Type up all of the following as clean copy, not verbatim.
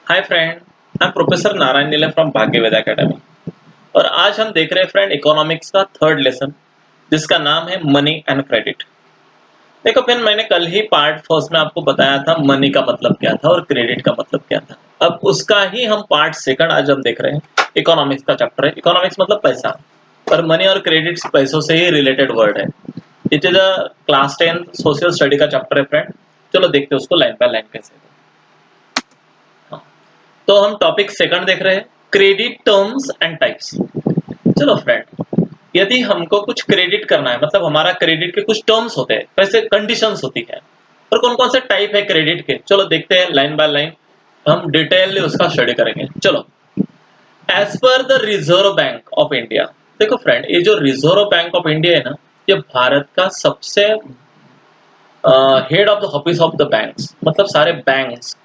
Hi friend, I am professor Narayan नीले from भाग्य वेद academy. और आज हम देख रहे हैं फ्रेंड इकोनॉमिक्स का थर्ड लेसन, जिसका नाम है मनी एंड क्रेडिट। देखो फ्रेंड, मैंने कल ही पार्ट फर्स्ट में आपको बताया था मनी का मतलब क्या था और क्रेडिट का मतलब क्या था। अब उसका ही हम पार्ट सेकंड आज हम देख रहे हैं। इकोनॉमिक्स का चैप्टर है। इकोनॉमिक्स मतलब पैसा, और मनी और क्रेडिट पैसों से ही रिलेटेड वर्ड है। It is a class 10 social study का चैप्टर है फ्रेंड। चलो देखते हैं उसको लाइन बाय लाइन कैसे। हाँ, तो हम टॉपिक सेकंड देख रहे हैं, क्रेडिट टर्म्स एंड टाइप्स। चलो फ्रेंड, यदि हमको कुछ क्रेडिट करना है, मतलब हमारा क्रेडिट के कुछ टर्म्स होते हैं, वैसे कंडीशंस होती है, और कौन कौन से टाइप है क्रेडिट के, चलो देखते हैं लाइन बाय लाइन। हम डिटेल उसका स्टडी करेंगे। चलो, as per the Reserve Bank of India. देखो फ्रेंड, ये जो रिजर्व बैंक ऑफ इंडिया है ना, ये भारत का सबसे head of the office of the banks, मतलब सारे बैंक्स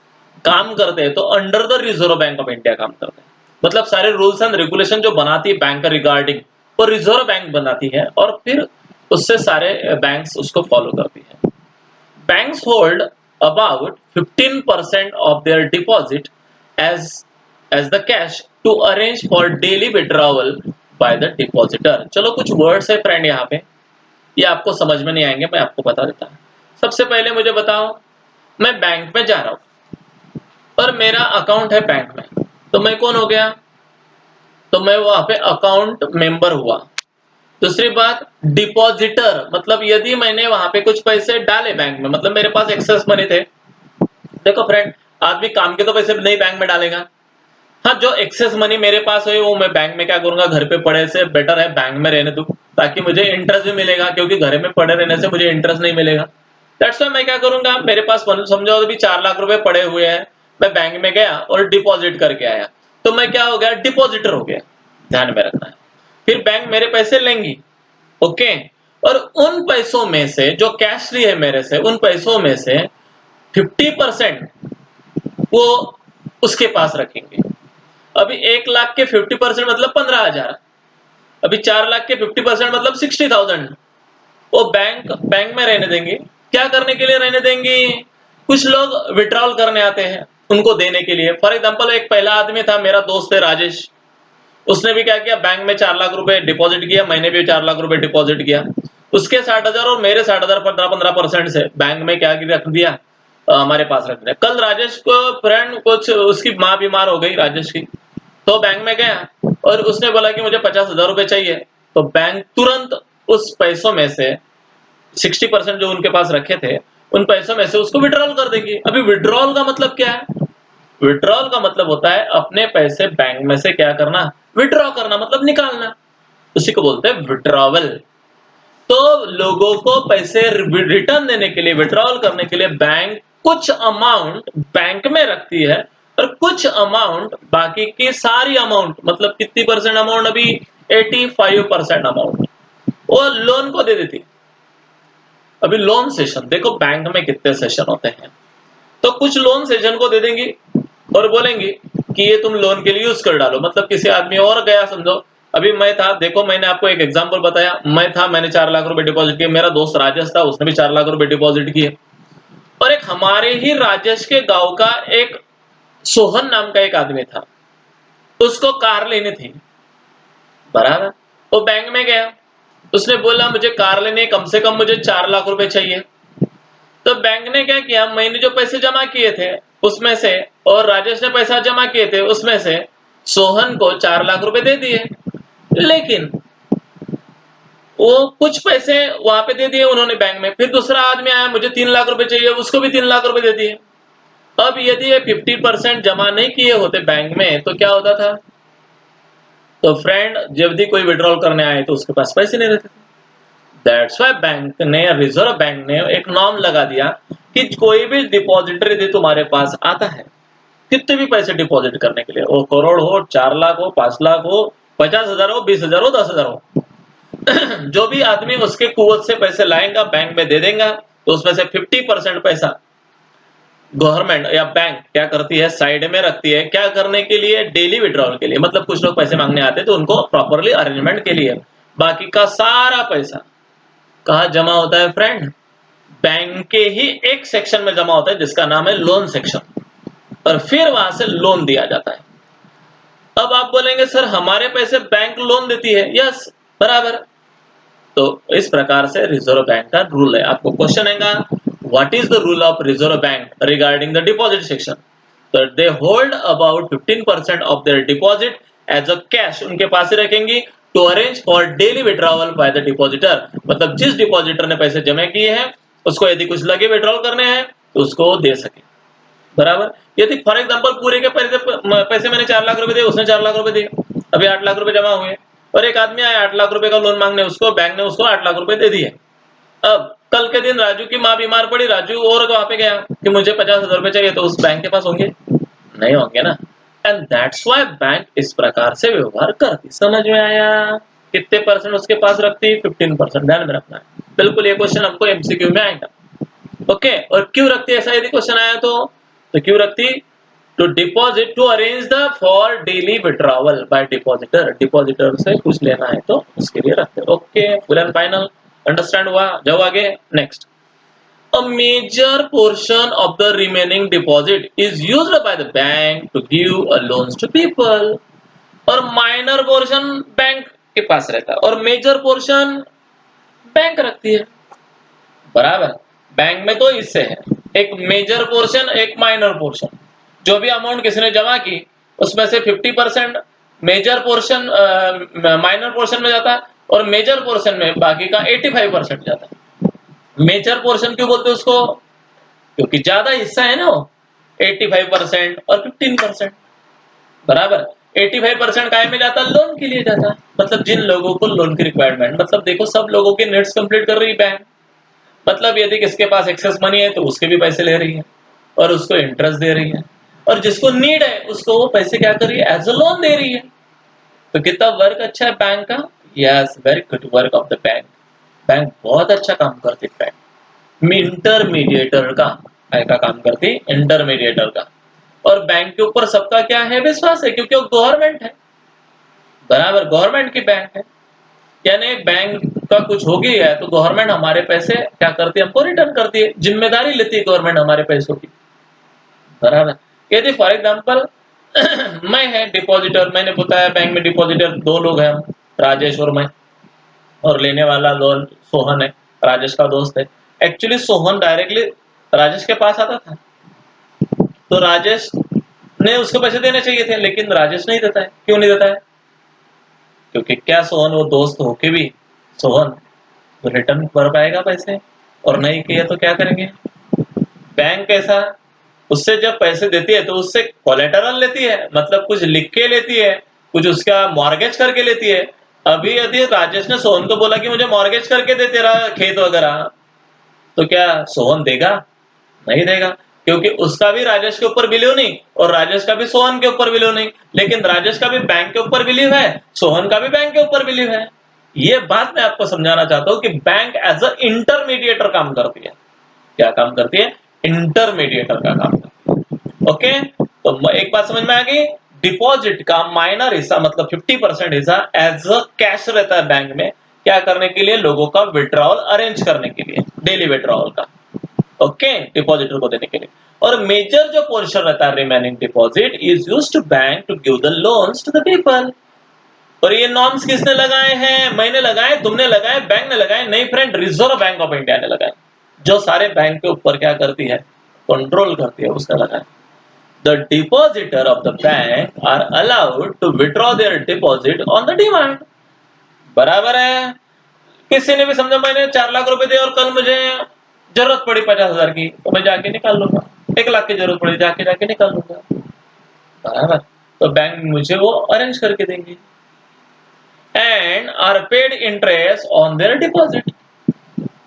काम करते हैं तो under the Reserve Bank of India काम करते हैं। मतलब सारे रूल्स एंड रेगुलेशन जो बनाती है बैंक रिगार्डिंग, वो रिजर्व बैंक बनाती है, और फिर उससे सारे बैंक्स उसको फॉलो करती है। Banks hold about 15% of their deposit as as the cash to arrange for daily withdrawal by the depositor. चलो कुछ वर्ड्स है फ्रेंड यहाँ पे, ये आपको समझ में नहीं आएंगे, मैं आपको बता देता हूँ। सबसे पहले मुझे बताओ, मैं बैंक में जा रहा हूँ और मेरा अकाउंट है बैंक में, तो मैं कौन हो गया? तो मैं वहां पे अकाउंट मेंबर हुआ। दूसरी बात, डिपॉजिटर, मतलब यदि मैंने वहां पे कुछ पैसे डाले बैंक में, मतलब मेरे पास एक्सेस मनी थे। देखो फ्रेंड, आदमी काम के तो पैसे नहीं बैंक में डालेगा। हाँ, जो एक्सेस मनी मेरे पास है वो मैं बैंक में क्या करूंगा, घर पे पड़े से बेटर है बैंक में रहने दूं, ताकि मुझे इंटरेस्ट भी मिलेगा, क्योंकि घर में पड़े रहने से मुझे इंटरेस्ट नहीं मिलेगा। दैट्स व्हाई मैं क्या करूंगा, मेरे पास समझो अभी 4 लाख रुपए पड़े हुए हैं, मैं बैंक में गया और डिपॉजिट करके आया, तो मैं क्या हो गया, डिपॉजिटर हो गया। ध्यान में रखना है। फिर बैंक मेरे पैसे लेंगी, ओके, और उन पैसों में से जो कैश ली है मेरे से, उन पैसों में से 50% वो उसके पास रखेंगे। अभी 1 लाख के 50% मतलब 15,000। अभी 4 लाख के 50% मतलब 60,000। वो बैंक में रहने देंगे। क्या करने के लिए रहने देंगे? कुछ लोग विड्रॉल करने आते हैं, उनको देने के लिए। फॉर एग्जाम्पल, एक पहला आदमी था, मेरा दोस्त है राजेश। उसने भी क्या किया, बैंक में 4 लाख रुपए डिपॉजिट किया, मैंने भी 4 लाख रुपए डिपॉजिट किया। उसके 60,000 और मेरे 60,000 15% से बैंक में क्या रख दिया, हमारे पास रख दिया। कल राजेश को फ्रेंड, कुछ उसकी माँ बीमार हो गई राजेश की, तो बैंक में गया और उसने बोला कि मुझे 50,000 रुपए चाहिए। तो बैंक तुरंत उस पैसों में से 60% जो उनके पास रखे थे, उन पैसों में से उसको विड्रॉल कर देगी। अभी विड्रॉल का मतलब क्या है? विड्रॉल का मतलब होता है अपने पैसे बैंक में से क्या करना, विड्रॉ करना, मतलब निकालना। उसी को बोलते हैं विड्रॉवल। तो लोगों को पैसे रिटर्न देने के लिए, विड्रॉल करने के लिए बैंक कुछ अमाउंट बैंक में रखती है, और कुछ अमाउंट, बाकी की सारी अमाउंट, मतलब कितनी परसेंट अमाउंट, अभी 85% अमाउंट वो लोन को दे देती। अभी लोन सेशन देखो, बैंक में कितने सेशन होते हैं, तो कुछ लोन सेशन को दे देंगी और बोलेंगी कि ये तुम लोन के लिए यूज कर डालो। मतलब किसी आदमी और गया, समझो अभी मैं था, देखो मैंने आपको एक एग्जांपल बताया, मैं था, मैंने 4 लाख रुपए डिपॉजिट किए, मेरा दोस्त राजेश था, उसने भी 4 लाख रुपए डिपॉजिट किए, और एक हमारे ही राजेश के गांव का एक सोहन नाम का एक आदमी था, उसको कार लेनी थी, बराबर। वो बैंक में गया, उसने बोला मुझे कार लेनी, कम से कम मुझे 4 लाख रुपए चाहिए। तो बैंक ने क्या किया, मैंने जो पैसे जमा किए थे उसमें से, और राजेश ने पैसा जमा किए थे उसमें से, सोहन को 4 लाख रुपए दे दिए। लेकिन वो कुछ पैसे वहां पे दे दिए उन्होंने बैंक में। फिर दूसरा आदमी आया, मुझे 3 लाख रुपए चाहिए, उसको भी 3 लाख रुपए दे दिए। अब यदि ये 50% जमा नहीं किए होते बैंक में, तो क्या होता था? तो फ्रेंड, जब भी कोई विड्रॉल करने आए तो उसके पास पैसे नहीं रहते थे। दैट्स व्हाई बैंक ने, रिजर्व बैंक ने एक नॉर्म लगा दिया कि कोई भी डिपॉजिटर यदि तुम्हारे पास आता है, कितने भी पैसे डिपॉजिट करने के लिए, वो करोड़ हो, 4 लाख हो, 5 लाख हो, 50,000 हो, 20,000 हो, 10,000 हो, जो भी आदमी उसके कुवत से पैसे लाएगा बैंक में दे देगा, तो उसमें से 50% पैसा गवर्नमेंट या बैंक क्या करती है, साइड में रखती है। क्या करने के लिए? डेली विड्रॉल के लिए। मतलब कुछ लोग पैसे मांगने आते हैं तो उनको प्रॉपरली अरेंजमेंट के लिए। बाकी का सारा पैसा कहाँ जमा होता है फ्रेंड? बैंक के ही एक सेक्शन में जमा होता है, जिसका नाम है लोन सेक्शन। और फिर वहां से लोन दिया जाता है। अब आप बोलेंगे सर हमारे पैसे बैंक लोन देती है, यस बराबर। तो इस प्रकार से रिजर्व बैंक का रूल है। आपको क्वेश्चन आएगा, what is the rule of Reserve Bank regarding the deposit section. तो they hold about 15% of their deposit as a cash, उनके पास ही रखेंगी, to arrange for daily withdrawal by the depositor. मतलब जिस डिपॉजिटर ने पैसे जमा किए हैं उसको यदि कुछ लगे विड्रॉल करने हैं तो उसको वो दे सके, बराबर। यदि फॉर एग्जांपल पूरे के पैसे मैंने 4 लाख रुपए दिए, उसने 4 लाख रुपए दिए, अभी 8 लाख रुपए जमा हुए, और एक आदमी आया 8 लाख रुपए का लोन मांगने, उसको बैंक ने उसको 8 लाख रुपए दे दिए। अब कल के दिन राजू की माँ बीमार पड़ी, राजू और वहां पे गया कि मुझे 50,000 रुपए चाहिए, तो उस बैंक के पास होंगे? नहीं होंगे ना। एंड दैट्स व्हाई बैंक इस प्रकार से व्यवहार करती। समझ में आया? कितने परसेंट उसके पास रखती? 15%। ध्यान में रखना है, बिल्कुल ये क्वेश्चन हमको एमसीक्यू में आएगा। ओके, और क्यों रखती ऐसा यदि क्वेश्चन आया तो क्यों रखती? To deposit, to arrange the for daily withdrawal by depositor, depositor से कुछ लेना है तो उसके लिए रखते। Okay, full and final understand हुआ? जाओ आगे next. A major portion of the remaining deposit is used by the bank to give a loans to people। और माइनर पोर्शन बैंक के पास रहता है और मेजर पोर्शन बैंक रखती है, बराबर। बैंक में तो इससे है, एक मेजर पोर्शन एक माइनर पोर्शन। जो भी अमाउंट किसी ने जमा की उसमें से 50% मेजर पोर्शन माइनर पोर्शन में जाता है और मेजर पोर्शन में बाकी का 85% जाता है। मेजर पोर्शन क्यों बोलते हैं उसको? क्योंकि ज्यादा हिस्सा है ना वो, 85% और 15%, बराबर। 85% काय में जाता है? लोन के लिए जाता है। मतलब जिन लोगों को लोन की रिक्वायरमेंट, मतलब देखो सब लोगों के नीड्स कंप्लीट कर रही है बैंक। मतलब यदि किसके पास एक्सेस मनी है तो उसके भी पैसे ले रही है और उसको इंटरेस्ट दे रही है, और जिसको नीड है उसको वो पैसे क्या कर रही है? एज अ लोन दे रही है। तो कितना वर्क अच्छा है बैंक का? Yes, very good work of the bank. Bank बहुत अच्छा काम करती है बैंक। इंटरमीडिएटर का काम करती, इंटरमीडिएटर का। और बैंक के ऊपर सबका क्या है? विश्वास है, क्योंकि वो गवर्नमेंट है, बराबर। गवर्नमेंट की बैंक है, यानी बैंक का कुछ हो गया है तो गवर्नमेंट हमारे पैसे क्या करती है? हमको रिटर्न करती है, जिम्मेदारी लेती है गवर्नमेंट हमारे पैसों की, बराबर। यदि फॉर एग्जांपल मैं है डिपॉजिटर, मैंने बताया बैंक में डिपॉजिटर 2 लोग हैं हम, राजेश और मैं, और लेने वाला लोन सोहन है, राजेश का दोस्त है। एक्चुअली सोहन डायरेक्टली राजेश के पास आता था, तो राजेश ने उसको पैसे देने चाहिए थे, लेकिन राजेश नहीं देता है। क्यों नहीं देता है? क्योंकि क्या सोहन वो दोस्त होके भी सोहन तो रिटर्न कर पाएगा पैसे? और नहीं किया तो क्या करेंगे? बैंक ऐसा, उससे जब पैसे देती है तो उससे कोलेटरल लेती है, मतलब कुछ लिख के लेती है, कुछ उसका मॉर्गेज करके लेती है। अभी यदि राजेश ने सोहन को बोला कि मुझे मॉर्गेज करके दे तेरा खेत वगैरह, तो क्या सोहन देगा? नहीं देगा, क्योंकि उसका भी राजेश के ऊपर बिलीव नहीं और राजेश का भी सोहन के ऊपर बिलीव नहीं। लेकिन राजेश का भी बैंक के ऊपर बिलीव है, सोहन का भी बैंक के ऊपर बिलीव है। ये बात मैं आपको समझाना चाहता हूं कि बैंक एज अ इंटरमीडिएटर काम करती है। क्या काम करती है? इंटरमीडिएटर का काम करती है। ओके, तो एक बात समझ में आ गई। डिपॉजिट का माइनर हिस्सा मतलब 50% हिस्सा एज अ कैश रहता है बैंक में, क्या करने के लिए? लोगों का विड्रॉल अरेंज करने के लिए, डेली विड्रॉल का। ओके, डिपॉजिटर को देने के लिए। और मेजर जो पोर्शन रहता है remaining deposit is used to bank to give the loans to the people. और ये नॉर्म्स किसने लगाए हैं? मैंने लगाए, तुमने लगाए, बैंक ने लगाए? नहीं friend, reserve Bank of India ने लगाए, जो सारे बैंक के ऊपर क्या करती है? कंट्रोल करती है, उसने लगाए। The depositor of the bank are allowed to withdraw their deposit on the demand, बराबर है। किसी ने भी समझा मैंने 4 लाख रुपए दिए और कल मुझे जरूरत पड़ी 50,000 की, तो मैं जाके निकाल लूंगा। 1 लाख की जरूरत पड़ी, जाके निकाल लूंगा, बराबर। तो बैंक मुझे वो अरेंज करके देंगे and are paid interest on their deposit,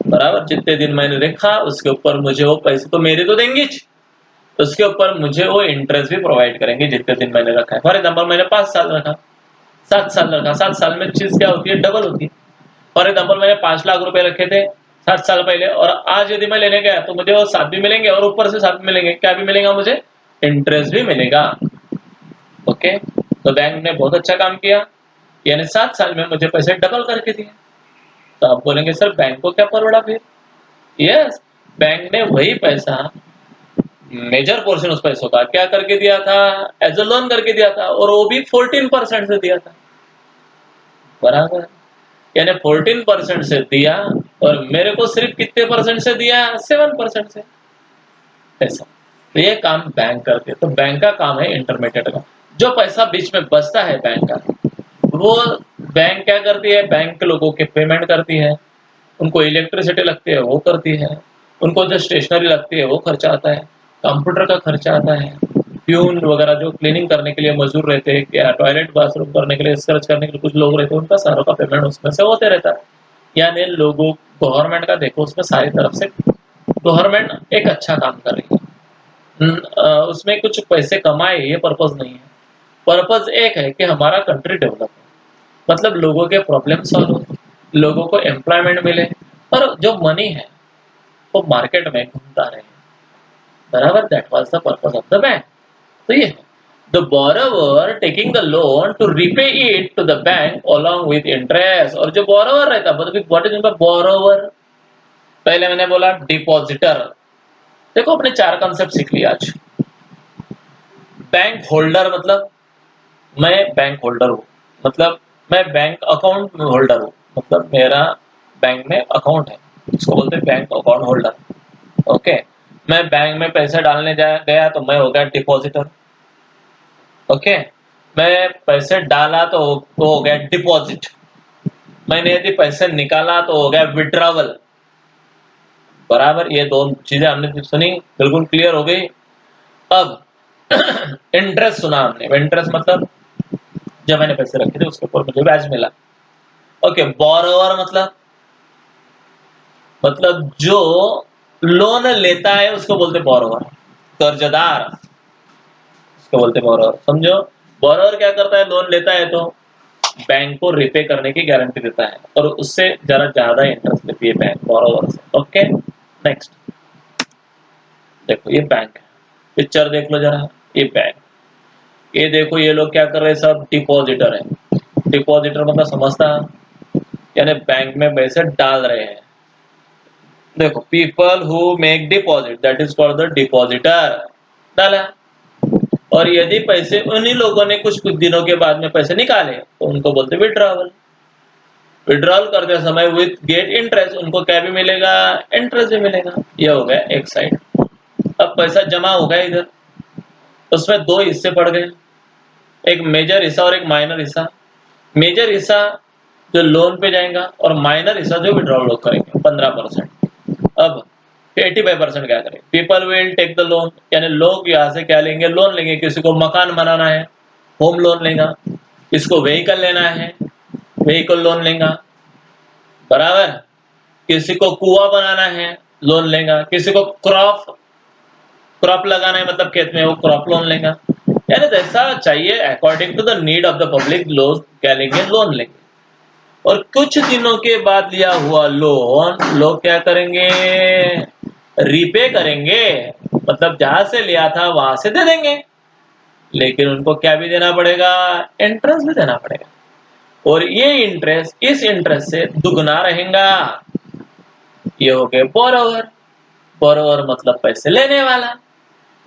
बराबर। जितने दिन मैंने रखा उसके ऊपर मुझे वो पैसे तो मेरे तो देंगे, उसके ऊपर मुझे वो इंटरेस्ट भी प्रोवाइड करेंगे जितने दिन मैंने रखा है। फॉर एग्जाम्पल मैंने 5 साल रखा, 7 साल रखा, 7 साल में चीज क्या होती है? डबल होती है। फॉर एग्जाम्पल मैंने 5 लाख रुपए रखे थे 7 साल पहले, और आज यदि मैं लेने गया तो मुझे वो 7 भी मिलेंगे और ऊपर से 7 भी मिलेंगे। क्या भी मिलेगा? मुझे इंटरेस्ट भी मिलेगा। ओके, तो बैंक ने बहुत अच्छा काम किया, यानी 7 साल में मुझे पैसे डबल करके दिए। तो आप बोलेंगे सर बैंक को क्या परवड़ा फिर? यस, बैंक ने वही पैसा मेजर पोर्शन उस पैसों का क्या करके दिया था, एज अ लोन करके दिया था, और वो भी 14% से दिया था। बराबर, यानी 14% से दिया, और मेरे को सिर्फ कितने परसेंट से दिया, 7% से। ऐसा, तो ये काम बैंक करते हैं। तो बैंक का काम है इंटरमीडिएट का। जो पैसा बीच में बचता है बैंक का, वो बैंक क्या करती है, बैंक के लोगों के पेमेंट करती है, उनको इलेक्ट्रिसिटी लगती है वो करती है, उनको जो स्टेशनरी लगती है वो खर्चा आता है, कंप्यूटर का खर्चा आता है, प्यून वगैरह जो क्लीनिंग करने के लिए मजदूर रहते हैं, क्या टॉयलेट बाथरूम करने के लिए, सर्च करने के लिए कुछ लोग रहते हैं, उनका सारों का पेमेंट उसमें से होते रहता है। यानी लोगों, गवर्नमेंट का देखो उसमें सारी तरफ से गवर्नमेंट एक अच्छा काम कर रही है। उसमें कुछ पैसे कमाए ये पर्पज नहीं है। पर्पज एक है कि हमारा कंट्री डेवलप हो, मतलब लोगों के प्रॉब्लम सॉल्व हो, लोगों को एम्प्लॉयमेंट मिले, और जो मनी है वो मार्केट में घूमता रहे। बराबर, that was the purpose of the bank. तो ये the borrower taking the loan to repay it to the bank along with interest. और जो बोरोवर रहता है, मतलब व्हाट इज बोरोवर, पहले मैंने बोला डिपॉजिटर। देखो अपने चार कॉन्सेप्ट सीख लिया आज। बैंक होल्डर, मतलब मैं बैंक होल्डर हूँ, मतलब मैं बैंक अकाउंट में होल्डर हूँ, मतलब मेरा बैंक में अकाउंट है, इसको बोलते हैं बैंक अकाउंट होल्डर। ओके, मैं बैंक में पैसे डालने गया तो मैं हो गया डिपॉजिटर। ओके, मैं पैसे डाला तो हो गया डिपॉजिट। मैंने यदि पैसे निकाला तो हो गया विड्रॉवल। बराबर, ये दो चीजें हमने सुनी, बिल्कुल क्लियर हो गई। अब इंटरेस्ट सुना हमने, इंटरेस्ट मतलब जब मैंने पैसे रखे थे उसके ऊपर मुझे ब्याज मिला। ओके, बोरोवर मतलब जो लोन लेता है उसको बोलते बोरोवर, कर्जदार उसको बोलते बोरोवर, समझो। बोरोवर क्या करता है, लोन लेता है तो बैंक को रिपे करने की गारंटी देता है, और उससे जरा ज्यादा इंटरेस्ट लेती है बैंक बोरोवर से। ओके, नेक्स्ट देखो, ये बैंक है, पिक्चर देख लो जरा, ये बैंक, ये देखो ये लोग क्या कर रहे हैं, सब डिपॉजिटर है। डिपॉजिटर मतलब समझता, यानी बैंक में पैसे डाल रहे हैं। देखो, people who make deposit, that is called the depositor. डाला, और यदि पैसे उन्हीं लोगों ने कुछ कुछ दिनों के बाद में पैसे निकाले तो उनको बोलते विड्रॉवल। विड्रॉल करते समय विथ गेट इंटरेस्ट, उनको क्या भी मिलेगा, इंटरेस्ट भी मिलेगा। ये हो गया एक साइड। अब पैसा जमा हो गया इधर, उसमें दो हिस्से पड़ गए, एक मेजर हिस्सा और एक माइनर हिस्सा। मेजर हिस्सा जो लोन पे जाएगा, और माइनर हिस्सा जो विड्रॉल लोग करेंगे 15%। अब 85% क्या करें, people will take the loan, यानी लोग यहाँ से क्या लेंगे, लोन लेंगे। किसी को मकान बनाना है, होम लोन लेगा, किसको व्हीकल लेना है, व्हीकल लोन लेगा। बराबर, किसी को कुआं बनाना है, लोन लेगा, किसी को क्रॉप क्रॉप लगाना है, मतलब खेत में, वो क्रॉप लोन लेगा। यानी जैसा चाहिए according to the need of the public, लोग क्या लेंगे, लोन लेंगे। और कुछ दिनों के बाद लिया हुआ लोन लोग क्या करेंगे, रीपे करेंगे, मतलब जहां से लिया था वहां से दे देंगे, लेकिन उनको क्या भी देना पड़ेगा, इंटरेस्ट भी देना पड़ेगा। और ये इंटरेस्ट इस इंटरेस्ट से दुगना रहेगा। ये हो गए बोरोवर। बोरोवर मतलब पैसे लेने वाला,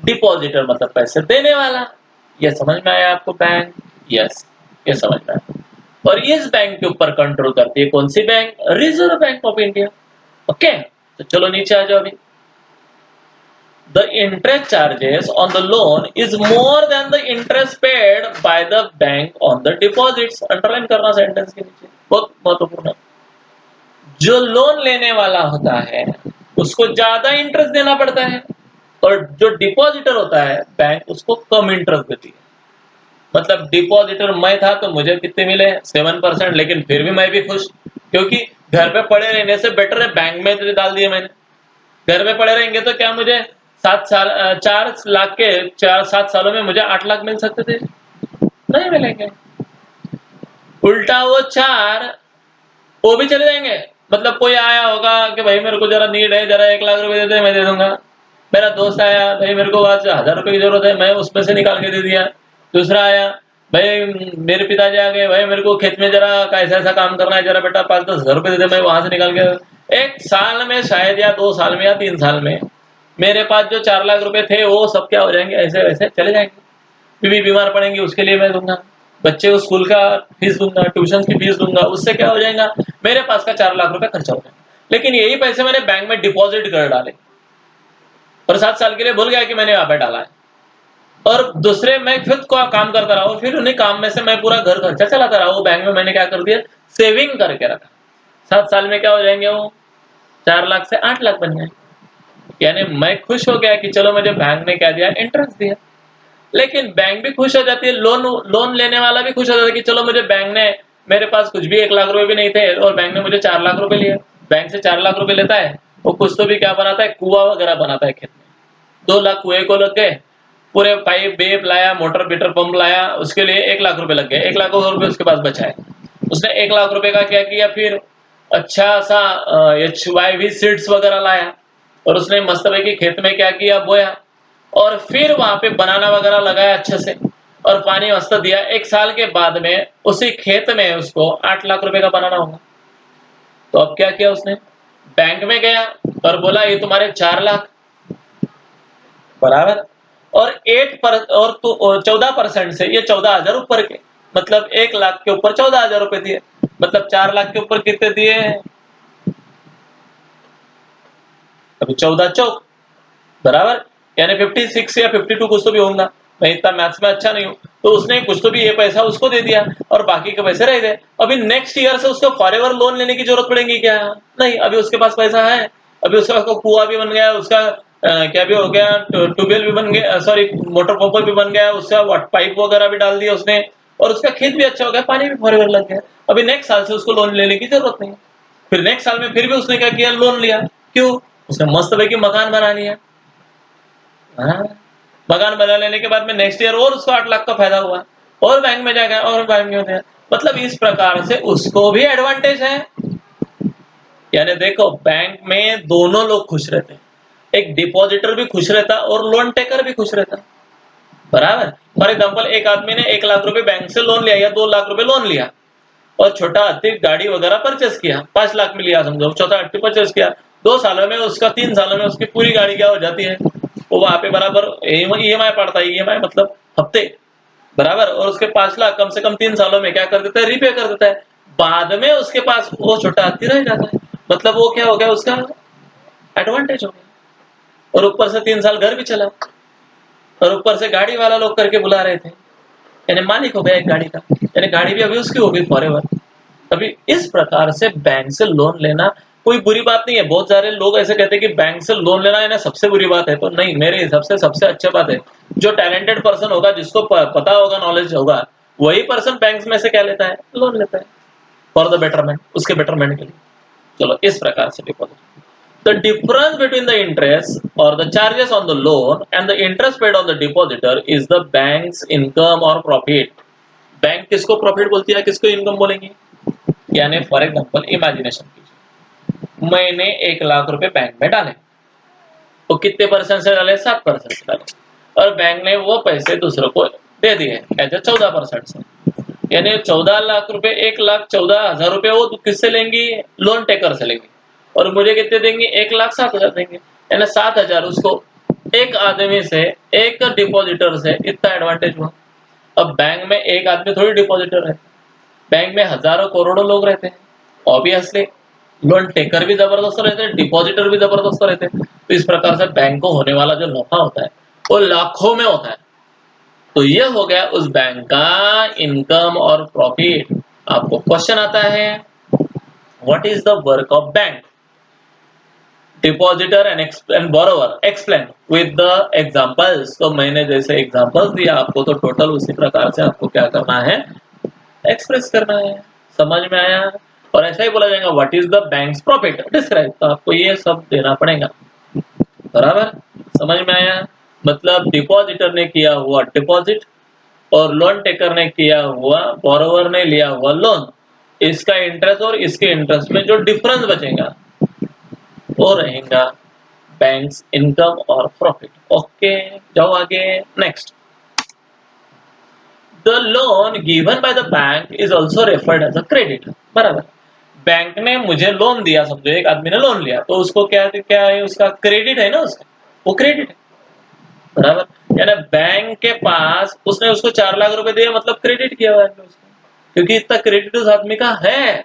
डिपॉजिटर मतलब पैसे देने वाला। ये समझ में आया आपको बैंक? यस, ये समझ में आया। और इस बैंक के ऊपर कंट्रोल करती है कौन सी bank, Reserve Bank of India. Okay, तो चलो नीचे आ जाओ अभी। The interest charges on the loan is more than the interest paid by the bank on the deposits। Underline करना सेंटेंस के नीचे, बहुत महत्वपूर्ण है। जो लोन लेने वाला होता है उसको ज्यादा इंटरेस्ट देना पड़ता है, और जो डिपॉजिटर होता है बैंक उसको कम इंटरेस्ट देती है। मतलब डिपॉजिटर मैं था तो मुझे कितने मिले, 7%, लेकिन फिर भी मैं भी खुश, क्योंकि घर पे पड़े रहने से बेटर है बैंक में तो डाल दिए मैंने। घर में पड़े रहेंगे तो क्या मुझे 4 लाख के 4-7 सालों में मुझे 8 लाख मिल सकते थे, नहीं मिलेंगे। उल्टा वो 4 वो भी चले जाएंगे। मतलब कोई आया होगा कि भाई मेरे को जरा नीड है, जरा 1 लाख रुपए दे दे, मैं दे दूंगा। मेरा दोस्त आया, भाई मेरे को आज 1000 रुपए की जरूरत है, मैं उसमें से निकाल के दे दिया। दूसरा आया, भाई मेरे पिताजी आ गए, भाई मेरे को खेत में जरा ऐसा ऐसा काम करना है, जरा बेटा 5-10 हजार रुपए दे दे, मैं वहां से निकाल के। 1 साल में शायद, या 2 साल में, या 3 साल में मेरे पास जो 4 लाख रुपए थे वो सब क्या हो जाएंगे, ऐसे वैसे चले जाएंगे। बीवी बीमार पड़ेंगी उसके लिए मैं दूंगा, बच्चे को स्कूल का फीस दूंगा, ट्यूशन की फीस दूंगा, उससे क्या हो जाएगा, मेरे पास का 4 लाख रुपए खर्चा हो जाएगा। लेकिन यही पैसे मैंने बैंक में डिपॉजिट कर डाले और 7 साल के लिए भूल गया कि मैंने यहाँ पे डाला है, और दूसरे मैं खुद को काम करता रहा हूँ, फिर उन्हीं काम में से मैं पूरा घर खर्चा चलाता रहा। वो बैंक में मैंने क्या कर दिया, सेविंग करके रखा। 7 साल में क्या हो जाएंगे वो, 4 लाख से 8 लाख बन जाएंगे। यानी मैं खुश हो गया कि चलो मुझे बैंक ने क्या दिया, इंटरेस्ट दिया। लेकिन बैंक भी खुश हो जाती है, लोन लोन लेने वाला भी खुश हो जाता है कि चलो मुझे बैंक ने, मेरे पास कुछ भी 1 लाख रुपए भी नहीं थे और बैंक ने मुझे 4 लाख रुपए लिए। बैंक से 4 लाख रुपए लेता है, वो कुछ तो भी क्या बनाता है, कुआं वगैरह बनाता है खेत में। 2 लाख कुएं को लग गए, पूरे पाइप बेप लाया, मोटर बीटर पंप लाया, उसके लिए 1 लाख रुपए लग गए। 1 लाख रुपए उसके पास बचा है। उसने 1 लाख रुपए का क्या किया, फिर अच्छा सा HYV सीड्स वगैरह लाया और उसने मस्त की खेत में क्या किया, बोया, और फिर वहां पे बनाना वगैरह लगाया अच्छे से और पानी मस्त दिया। 1 साल के बाद में उसी खेत में उसको 8 लाख रुपए का बनाना होगा। तो अब क्या किया उसने, बैंक में गया और बोला ये तुम्हारे 4 लाख बराबर, और 14% से ये 14,000 ऊपर के, मतलब 1 लाख के ऊपर 14,000 रुपए दिए, मतलब 4 लाख के ऊपर कितने दिए हैं, अभी 14 चौक बराबर, यानी 56 या 52 कुछ तो भी होगा। मैं इतना मैथ्स में अच्छा नहीं हूँ, तो उसने कुछ तो भी ये पैसा उसको दे दिया और बाकी के पैसे रह गए। अभी नेक्स्ट ईयर से उसको फॉरएवर लोन लेने की जरूरत पड़ेगी क्या, नहीं, अभी उसके पास पैसा है। अभी उसका कुआं भी बन गया, उसका क्या भी हो गया, ट्यूबवेल भी बन गया, सॉरी मोटर पंप भी बन गया, उसका पाइप वगैरह भी डाल दिया उसने, और उसका खेत भी अच्छा हो गया, पानी भी फॉरएवर लग गया। अभी नेक्स्ट साल से उसको लोन लेने की जरूरत नहीं। फिर नेक्स्ट साल में फिर भी उसने क्या किया, लोन लिया। क्यों, उसने मस्त भाई की मकान बना लिया। हाँ, मकान बना लेने के बाद में नेक्स्ट ईयर और उसको 8 लाख का फायदा हुआ, और बैंक में जाएगा और बैंक में गया। मतलब इस प्रकार से उसको भी एडवांटेज है। यानी देखो, बैंक में दोनों लोग खुश रहते हैं, एक डिपॉजिटर भी खुश रहता और लोन टेकर भी खुश रहता, बराबर। फॉर एग्जाम्पल, एक आदमी ने 1 लाख रुपए बैंक से लोन लिया या 2 लाख रुपए लोन लिया और छोटा हाथी गाड़ी वगैरह परचेस किया, 5 लाख में लिया समझो, छोटा हाथी परचेस किया, 2 सालों में उसका, 3 सालों में उसकी पूरी गाड़ी क्या हो जाती है, वो वहां पे बराबर EMI पड़ता है, EMI मतलब हफ्ते, बराबर, और उसके 5 लाख कम से कम 3 सालों में क्या कर देता है, रिपे कर देता है। बाद में उसके पास वो छोटा हाथी रह जाता है, मतलब वो क्या हो गया, उसका एडवांटेज हो गया, और ऊपर से 3 साल घर भी चला, और ऊपर से गाड़ी वाला लोग करके बुला रहे थे, यानी मालिक हो गया एक गाड़ी का, यानी गाड़ी भी अभी उसकी होगी फॉरएवर। अभी इस प्रकार से बैंक से लोन लेना कोई बुरी बात नहीं है। बहुत सारे लोग ऐसे कहते हैं कि बैंक से लोन लेना है ना सबसे बुरी बात है, तो नहीं, मेरे हिसाब से सबसे अच्छी बात है। जो टैलेंटेड पर्सन होगा, जिसको पता होगा, नॉलेज होगा, वही पर्सन बैंक में से क्या लेता है, लोन लेता है, फॉर द बेटरमेंट, उसके बेटरमेंट के लिए। चलो, इस प्रकार से deposit, the difference between the interest or the charges on the loan and the interest paid on the depositor is the bank's income or profit. Bank किसको प्रॉफिट बोलती है, किसको इनकम बोलेंगे। यानी फॉर एग्जांपल इमेजिनेशन कीजिए, मैंने 1 लाख रुपए bank में डाले, तो कितने परसेंट से डाले, 7% से डाले, और बैंक ने वो पैसे दूसरों को दे दिए एज 14% से, यानी 14 लाख रुपए, 1,14,000 रुपए वो किससे लेंगी, लोन टेकर से लेंगे, और मुझे कितने देंगे, 1,07,000 देंगे, यानी 7,000 उसको, एक आदमी से, एक डिपॉजिटर से इतना एडवांटेज हुआ। अब बैंक में एक आदमी थोड़ी डिपॉजिटर है, बैंक में हजारों करोड़ों लोग रहते हैं, ऑब्वियसली लोन टेकर भी जबरदस्त रहते हैं, डिपॉजिटर भी जबरदस्त रहते हैं। तो इस प्रकार से बैंक को होने वाला जो नफा होता है वो लाखों में होता है। तो ये हो गया उस बैंक का इनकम और प्रॉफिट। आपको क्वेश्चन आता है, what is the work of bank, depositor and borrower, explain with the examples. तो मैंने जैसे एग्जांपल्स दिया आपको, तो टोटल उसी प्रकार से आपको क्या करना है, एक्सप्रेस करना है। समझ में आया। और ऐसा ही बोला जाएगा, what is the banks profit, describe, तो आपको ये सब देना पड़ेगा, बराबर। समझ में आया। मतलब डिपॉजिटर ने किया हुआ डिपॉजिट और लोन टेकर ने किया हुआ, बोरोवर ने लिया हुआ लोन, इसका इंटरेस्ट और इसके इंटरेस्ट में जो डिफरेंस बचेगा वो रहेगा बैंक्स इनकम और प्रॉफिट। ओके, जाओ आगे, next. The loan given by the bank is also referred as a credit, बराबर। बैंक ने मुझे लोन दिया, समझो एक आदमी ने लोन लिया, तो उसको क्या क्या है, उसका क्रेडिट है ना उसका, वो क्रेडिट है, बराबर। यानी बैंक के पास उसने उसको 4 लाख रुपए दिए, मतलब क्रेडिट किया हुआ है उसको, क्योंकि इतना क्रेडिट उस आदमी का है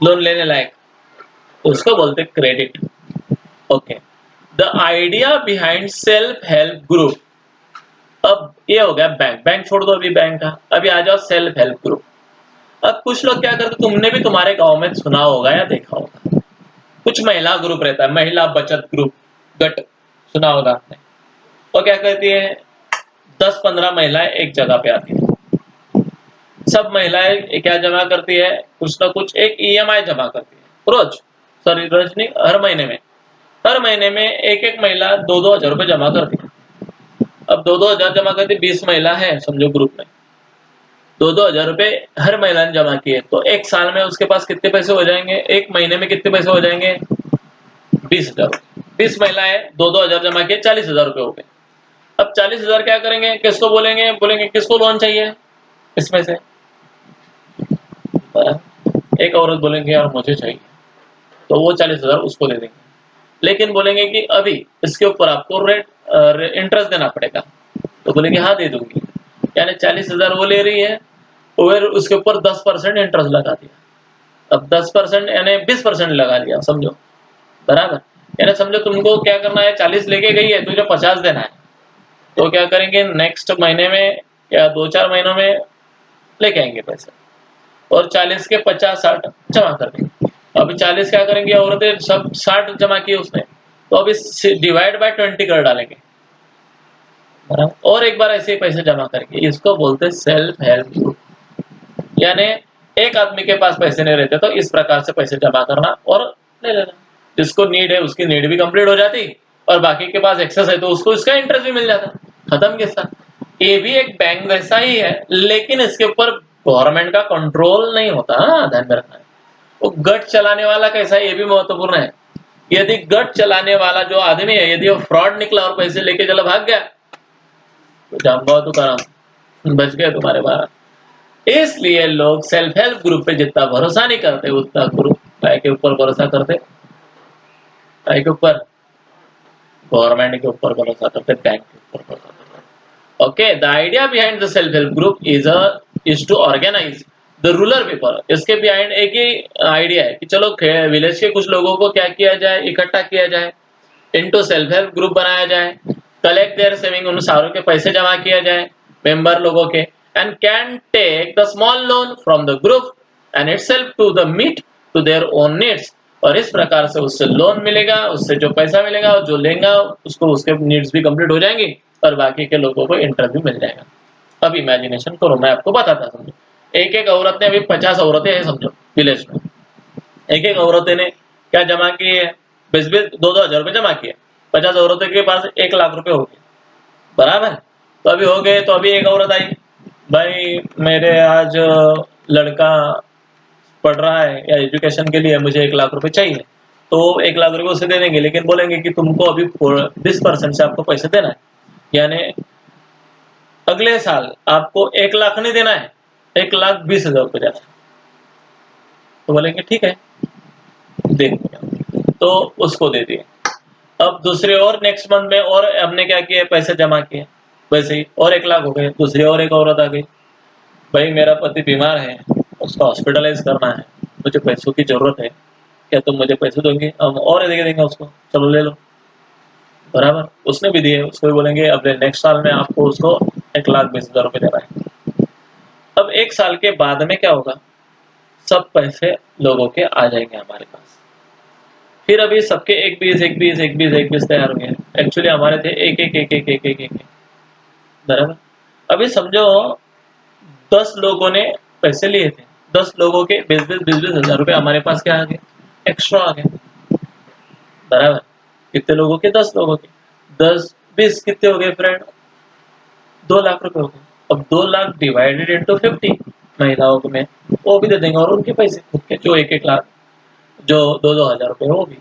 लोन लेने लायक, तो उसको बोलते credit. Okay, the idea behind self help group. अब ये हो गया बैंक, बैंक छोड़ दो अभी बैंक का, अभी आ जाओ सेल्फ हेल्प ग्रुप। अब कुछ लोग क्या करते, तुमने भी तुम्हारे गांव में सुना होगा या देखा होगा, कुछ महिला ग्रुप रहता है, महिला बचत ग्रुप, गट, सुना होगा आपने। वो क्या कहती है, 10-15 महिलाएं एक जगह पे आती है, सब महिलाएं क्या जमा करती है, कुछ ना कुछ एक ईएमआई जमा करती है रोज, सॉरी रोज नहीं, हर महीने में, हर महीने में एक एक महिला 2-2 हजार रुपए जमा करती है। अब 2-2 हजार जमा करती, 20 महिला है समझो ग्रुप में, 2-2 हजार रुपए हर महिला ने जमा किए, तो एक साल में उसके पास कितने पैसे हो जाएंगे, एक महीने में कितने पैसे हो जाएंगे, 20,000। 20 महिलाएं 2-2 हजार जमा किए, 40,000 रुपए हो गए। अब 40,000 क्या करेंगे, किसको बोलेंगे, बोलेंगे किसको लोन चाहिए इसमें से, एक औरत बोलेंगे यार मुझे चाहिए, तो वो 40,000 उसको दे देंगे, लेकिन बोलेंगे कि अभी इसके ऊपर आपको रेट इंटरेस्ट देना पड़ेगा, तो बोलेंगे हाँ दे दूंगी। यानी 40,000 वो ले रही है, और उसके ऊपर 10% इंटरेस्ट लगा दिया। अब 10% यानी 20% लगा दिया समझो, बराबर। यानी समझो तुमको क्या करना है, 40 लेके गई है, तुझे 50 देना है, तो क्या करेंगे नेक्स्ट महीने में या 2-4 महीनों में लेके आएंगे पैसे, और 40 के 50-60 जमा कर देंगे। अभी 40 क्या करेंगे औरतें, सब 60 जमा किए उसने, तो अभी डिवाइड बाय 20 कर डालेंगे, और एक बार ऐसे ही पैसे जमा करके, इसको बोलते हैं सेल्फ हेल्प ग्रुप। यानी एक आदमी के पास पैसे नहीं रहते, तो इस प्रकार से पैसे जमा करना और ले लेना, जिसको नीड है उसकी नीड भी कंप्लीट हो जाती, और बाकी के पास एक्सेस है तो उसको इसका इंटरेस्ट भी मिल जाता, खत्म किस्सा। ये भी एक बैंक वैसा ही है, लेकिन इसके ऊपर गवर्नमेंट का कंट्रोल नहीं होता, ध्यान में रखना है। वो गट चलाने वाला कैसा है ये भी महत्वपूर्ण है। यदि गट चलाने वाला जो आदमी है, यदि वो फ्रॉड निकला और पैसे लेके चला भाग गया, तो जाऊंगा तो कराम, बच गए तुम्हारे 12। इसलिए लोग सेल्फ हेल्प ग्रुप पे जितना भरोसा नहीं करते, उतना ग्रुप काय के ऊपर भरोसा करते, काय के ऊपर, गवर्नमेंट के ऊपर भरोसा करते, बैंक के ऊपर भरोसा करते। Okay, the idea behind the self help group is to organise the rural people. इसके बिहाइंड एक ही आइडिया है कि चलो विलेज के कुछ लोगों को क्या किया जाए, इकट्ठा किया जाए, इनटू सेल्फ हेल्प ग्रुप बनाया जाए, कलेक्ट देयर सेविंग, उन सारों के पैसे जमा किया जाए मेंबर लोगों के, and can take the small loan from the group and itself to the meet to their own needs. और इस प्रकार से उससे लोन मिलेगा, उससे जो पैसा मिलेगा और जो लेगा उसको उसके नीड्स भी कंप्लीट हो जाएंगी, और बाकी के लोगों को इंटरेस्ट भी मिल जाएगा। अब इमेजिनेशन करो, मैं आपको बताता समझो, एक एक औरत ने, अभी 50 औरतें हैं समझो विलेज में, एक एक औरतें ने क्या जमा किए, 20-20 2-2 हजार रुपए जमा किए, 50 औरतों के पास 1 लाख रुपए हो गए, बराबर। तो अभी हो गए, तो अभी एक औरत आई, भाई मेरे आज लड़का पढ़ रहा है या एजुकेशन के लिए मुझे 1 लाख रुपए चाहिए, तो 1 लाख रुपए उसे दे देंगे, लेकिन बोलेंगे कि तुमको अभी 20% से आपको पैसे देना है, यानी अगले साल आपको 1 लाख नहीं देना है, 1,20,000 रुपए देना है। तो बोलेंगे ठीक है दे देंगे, तो उसको दे दिए। अब दूसरे और नेक्स्ट मंथ में और हमने क्या किया, पैसे जमा किए, वैसे ही और 1 लाख हो गए। दूसरी और एक औरत आ गई, भाई मेरा पति बीमार है, उसको हॉस्पिटलाइज करना है, मुझे पैसों की जरूरत है, क्या तुम मुझे पैसे दोगे, हम और दे देंगे उसको, चलो ले लो, बराबर। उसने भी दिए, उसको भी बोलेंगे अब नेक्स्ट साल में आपको उसको 1,20,000 रुपए देना है। अब 1 साल के बाद में क्या होगा, सब पैसे लोगों के आ जाएंगे हमारे पास। फिर अभी सबके 1,20,000 तैयार हो गए, एक्चुअली हमारे थे एक एक एक एक एक एक एक, बराबर। अभी समझो 10 लोगों ने पैसे लिए थे, 10 लोगों के 20-20 हजार रुपए हमारे पास क्या आ गए, एक्स्ट्रा आ गए, बराबर। कितने लोगों के, 10 लोगों के, 10-20 कितने हो गए फ्रेंड, 2 लाख रुपए हो गए। अब 2 लाख डिवाइडेड इंटू 50 महिलाओं को में, वो भी दे देंगे, और उनके पैसे खुद के जो 1-1 लाख, जो 2-2 हजार रुपए वो भी।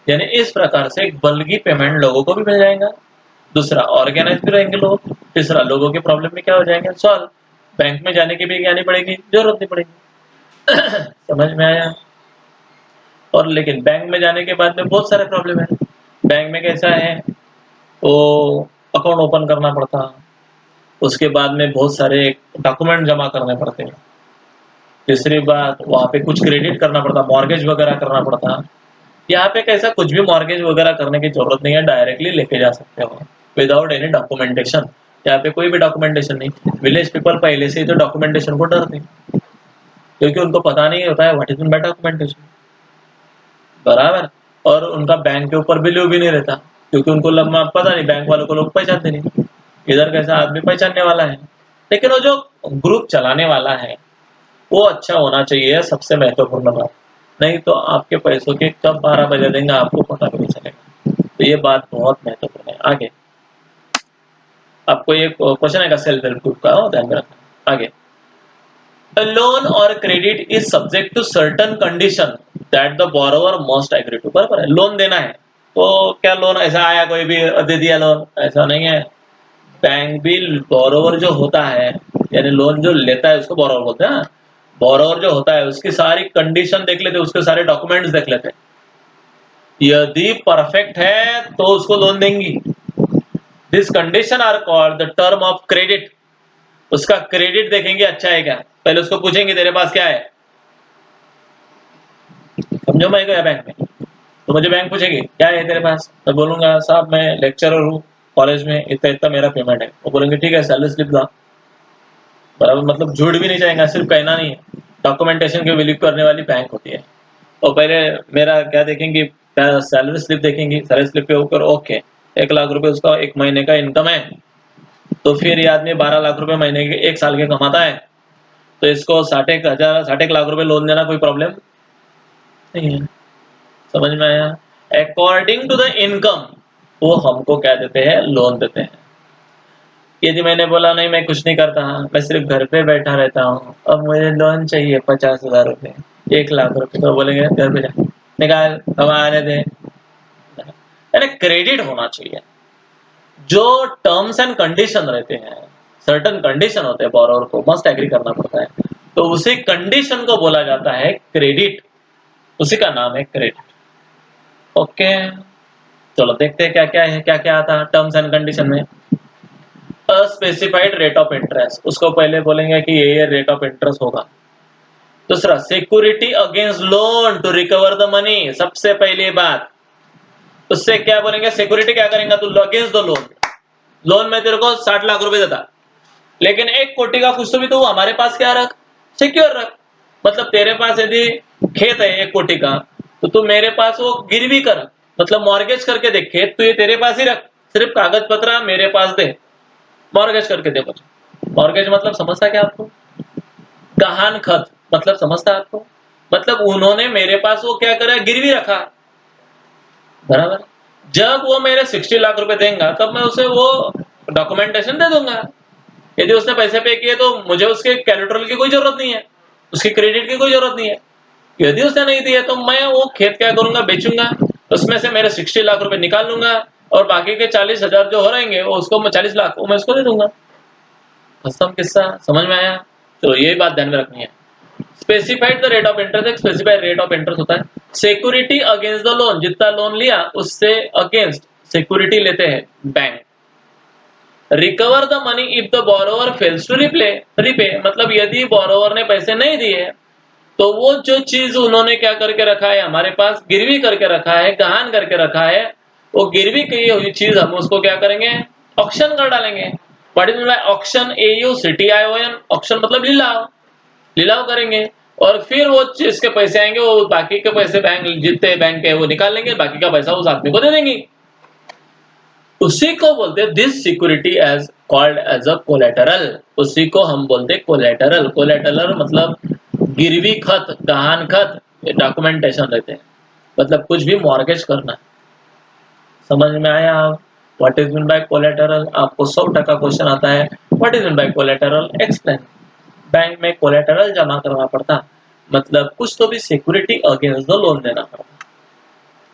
यानी इस प्रकार से एक बल्कि पेमेंट लोगों को भी मिल जाएगा, दूसरा ऑर्गेनाइज भी रहेंगे लोग, तीसरा लोगों के प्रॉब्लम में क्या हो जाएंगे सॉल्व, बैंक में जाने की भी क्या नहीं पड़ेगी, जरूरत नहीं पड़ेगी। समझ में आया। और लेकिन बैंक में जाने के बाद में बहुत सारे प्रॉब्लम है। बैंक में कैसा है, वो अकाउंट ओपन करना पड़ता, उसके बाद में बहुत सारे डॉक्यूमेंट जमा करने पड़ते हैं। तीसरी बात, वहाँ पे कुछ क्रेडिट करना पड़ता, मॉर्गेज वगैरह करना पड़ता। यहाँ पे कैसा कुछ भी मॉर्गेज वगैरह करने की जरूरत नहीं है, डायरेक्टली लेके जा सकते हो विदाउट एनी डॉक्यूमेंटेशन। यहाँ पे कोई भी डॉक्यूमेंटेशन नहीं। विलेज पीपल पहले से ही तो डॉक्यूमेंटेशन को डरते हैं, क्योंकि उनको पता नहीं होता है what is mean by documentation, बराबर। और उनका बैंक के ऊपर बिलीव भी नहीं रहता, क्योंकि उनको लम्बा पता नहीं, बैंक वालों को लोग पहचानते नहीं, इधर कैसा आदमी पहचानने वाला है। लेकिन वो जो ग्रुप चलाने वाला है वो अच्छा होना चाहिए, सबसे महत्वपूर्ण बात। नहीं तो आपके पैसों के कब 12 बजे देंगे आपको पता भी नहीं चलेगा। तो ये बात बहुत महत्वपूर्ण है। आगे आपको ये क्वेश्चन है सेल्फ हेल्प ग्रुप का, ध्यान में रखना। आगे, a loan or credit is subject to certain condition that the borrower must agree to। बराबर है, लोन देना है तो क्या लोन ऐसा आया कोई भी दे दिया लोन, ऐसा नहीं है। बैंक भी बोरोवर जो होता है, यानी लोन जो लेता है उसको बोरोवर बोलते हैं। बोरोवर जो होता है उसकी सारी कंडीशन देख लेते, उसके सारे डॉक्यूमेंट्स देख लेते। यदि परफेक्ट है तो उसको लोन देंगी। This condition are called the term of credit. उसका क्रेडिट देखेंगे अच्छा है क्या, पहले उसको पूछेंगे तेरे पास क्या है। समझो, मैं गया बैंक में तो मुझे बैंक पूछेगी क्या है तेरे पास, मैं बोलूंगा साहब मैं लेक्चरर हूँ कॉलेज में, इतना इतना मेरा पेमेंट है। वो बोलेंगे ठीक है सैलरी स्लिप ला। बराबर, मतलब झूठ भी नहीं चाहेगा, सिर्फ कहना नहीं है। डॉक्यूमेंटेशन की बिलीव करने वाली बैंक होती है। और पहले मेरा क्या देखेंगी, सैलरी स्लिप देखेंगी। सैलरी स्लिप के ऊपर ओके 1 लाख रुपए उसका 1 महीने का इनकम है, तो फिर ये आदमी 12 लाख रुपए महीने के 1 साल के कमाता है, तो इसको 60 लाख रुपए लोन देना कोई प्रॉब्लम नहीं है। समझ में आया। अकॉर्डिंग टू द इनकम वो हमको क्या देते हैं, लोन देते हैं। यदि मैंने बोला नहीं मैं कुछ नहीं करता, मैं सिर्फ घर पे बैठा रहता हूँ, अब मुझे लोन चाहिए 50,000 रुपए, 1 लाख रुपए, तो बोलेंगे घर पे जा निकाल कमा आने दे। यानी क्रेडिट होना चाहिए। जो टर्म्स एंड कंडीशन रहते हैं, सर्टन कंडीशन होते हैं, बोरोवर को मस्ट एग्री करना पड़ता है, तो उसी कंडीशन को बोला जाता है क्रेडिट, उसी का नाम है क्रेडिट। ओके, चलो देखते हैं क्या क्या है, क्या क्या आता टर्म्स एंड कंडीशन में। स्पेसिफाइड रेट ऑफ इंटरेस्ट, उसको पहले बोलेंगे कि ये रेट ऑफ इंटरेस्ट होगा। दूसरा, security against loan to recover the money, सबसे पहली बात। उससे क्या बोलेंगे, सिक्योरिटी क्या करेंगे तू अगेंस्ट द लोन। लोन में तेरे को 60 लाख रुपए देता, लेकिन 1 कोटी का कुछ तो भी तो हमारे पास क्या रख, सिक्योर रख। मतलब तेरे पास यदि खेत है 1 कोटी का, तो तू मेरे पास वो गिरवी कर, मतलब मॉर्गेज करके दे, खेत तो ये तेरे पास ही रख, सिर्फ कागज पत्र मेरे पास दे, मॉर्गेज करके दे मुझे। मॉर्गेज मतलब समझता क्या आपको, गहान खत मतलब समझता आपको, मतलब उन्होंने मेरे पास वो क्या करा, गिरवी रखा, बराबर। जब वो मेरे 60 लाख रुपए देगा तब मैं उसे वो डॉक्यूमेंटेशन दे दूंगा। यदि उसने पैसे पे किए तो मुझे उसके कैलेटरल की कोई जरूरत नहीं है, उसकी क्रेडिट की कोई जरूरत नहीं है। यदि उसने नहीं दिए तो मैं वो खेत क्या करूंगा, बेचूंगा, उसमें से मेरे 60 लाख रुपए निकाल लूंगा, और बाकी के 40,000 जो हो रहेंगे वो उसको, मैं 40 लाख वो मैं उसको दे दूंगा। खत्म किस्सा, समझ में आया। तो यही बात ध्यान में रखनी है। Specified the rate of interest, एक स्पेसिफाइड रेट ऑफ इंटरेस्ट होता है। सिक्योरिटी अगेंस्ट द लोन, जितना लोन लिया उससे अगेंस्ट सिक्योरिटी लेते हैं bank. Recover the money if the borrower fails to repay, मतलब यदि बोरोवर ने पैसे नहीं दिए तो वो जो चीज उन्होंने क्या करके रखा है, हमारे पास गिरवी करके रखा है, गहान करके रखा है, वो गिरवी की हुई चीज हम उसको क्या करेंगे, ऑक्शन कर डालेंगे। What is auction, AUCTION, auction मतलब लिलाव, लिलाव करेंगे। और फिर वो जिसके पैसे आएंगे वो बाकी के पैसे बैंक, जितने बैंक है वो निकाल लेंगे, बाकी का पैसा उस आदमी को दे देंगे। उसी को बोलते हैं this security as called as a collateral, उसी को हम बोलते हैं कोलेटरल। कोलेटरल मतलब गिरवी खत, गहान खत, डॉक्यूमेंटेशन रहते हैं, मतलब कुछ भी मॉर्गेज करना। समझ में आया आप what is mean by collateral. आपको 100% क्वेश्चन आता है what is mean by collateral, explain. Bank में कोलेटरल जमा करना पड़ता, मतलब कुछ तो भी सिक्योरिटी अगेंस्ट द लोन देना पड़ता।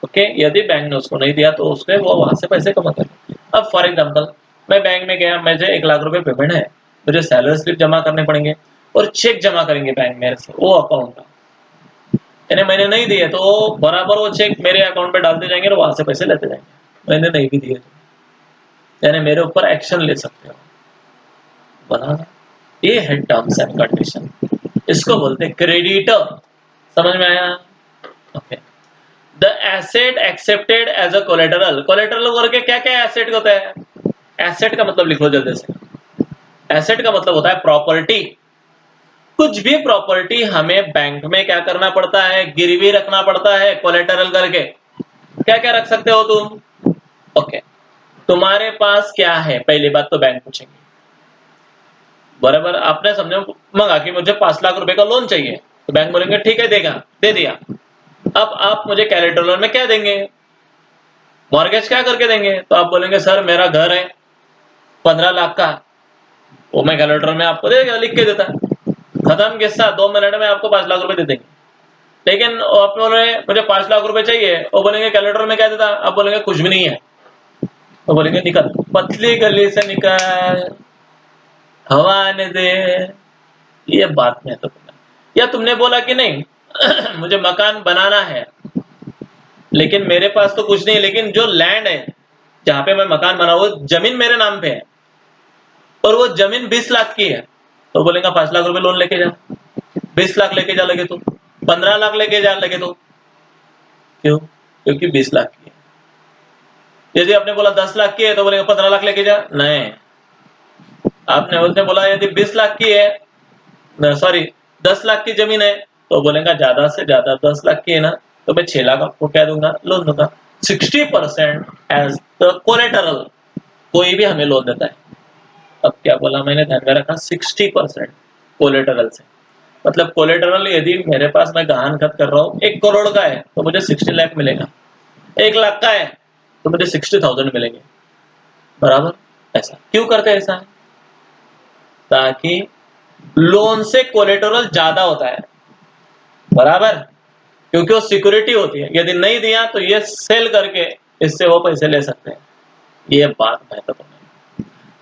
ओके, यदि बैंक ने उसको नहीं दिया तो उसके वो वहां से पैसे कमाते हैं। अब फॉर एग्जांपल मैं बैंक में गया, मुझे 1 लाख रुपए पेमेंट है, मुझे सैलरी स्लिप जमा करने पड़ेंगे और चेक जमा करेंगे बैंक मेरे से वो अकाउंट का, यानी मैंने नहीं दिए तो बराबर वो चेक मेरे अकाउंट पे डालते जाएंगे और वहां से पैसे लेते जाएंगे, मैंने नहीं भी दिए तो। यानी मेरे ऊपर एक्शन ले सकते हो, बना। ये है टर्म्स एंड कंडीशन, इसको बोलते हैं क्रेडिटर। समझ में आया? Okay. The asset accepted as a collateral, collateral करके क्या क्या एसेट होता है? एसेट का मतलब लिखो जल्दी से। एसेट का मतलब होता है प्रॉपर्टी। कुछ भी प्रॉपर्टी हमें बैंक में क्या करना पड़ता है? गिरवी रखना पड़ता है कोलेटरल करके। क्या क्या रख सकते हो तुम? ओके, तुम्हारे पास क्या है? पहली बात तो बैंक पूछेंगे, बराबर। आपने समझो मंगा कि मुझे 5 लाख रुपए का लोन चाहिए, तो बैंक बोलेंगे ठीक है देगा, दे दिया। अब आप मुझे कोलेटरल में क्या देंगे? मॉर्गेज क्या करके देंगे? तो आप बोलेंगे सर मेरा घर है 15 लाख का, वो मैं कोलेटरल में आपको देगा, लिख के देता। खत्म किस्सा, 2 मिनट में आपको 5 लाख रुपए दे देंगे। लेकिन आप बोल रहे हैं मुझे 5 लाख रुपए चाहिए, वो बोलेंगे कोलेटरल में क्या देता? आप बोलेंगे कुछ भी नहीं है, तो बोलेंगे निकल, पतली गली से निकल, हवा आने दे। ये बात में तो या तुमने बोला कि नहीं मुझे मकान बनाना है, लेकिन मेरे पास तो कुछ नहीं, लेकिन जो लैंड है जहां पे मैं मकान बना, वो जमीन मेरे नाम पे है और वो जमीन 20 लाख की है, तो बोलेंगे 5 लाख रुपए लोन लेके जा। 20 लाख लेके जा लगे तो, 15 लाख लेके जा लगे तो, क्यों? क्योंकि 20 लाख की है। यदि आपने बोला 10 लाख की है, तो बोलेंगे 15 लाख लेके जा। नहीं, आपने उसने बोला यदि 20 लाख की है, सॉरी 10 लाख की जमीन है, तो बोलेगा ज्यादा से ज्यादा 10 लाख की है ना, तो मैं 6 लाख आपको क्या दूंगा? लोन दूंगा। 60% एज द कोलेटरल कोई भी हमें लोन देता है। अब क्या बोला मैंने, ध्यान में रखा, 60% कोलेटरल से। मतलब कोलेटरल यदि मेरे पास मैं गहन खत कर रहा हूँ 1 करोड़ का है, तो मुझे 60 लाख मिलेगा। 1 लाख का है तो मुझे 60,000 मिलेंगे, बराबर। ऐसा क्यों करते हैं? ऐसा ताकि लोन से कोलेटरल ज्यादा होता है, बराबर, क्योंकि वो सिक्योरिटी होती है। यदि नहीं दिया तो ये सेल करके इससे वो पैसे ले सकते हैं। ये बात महत्वपूर्ण है।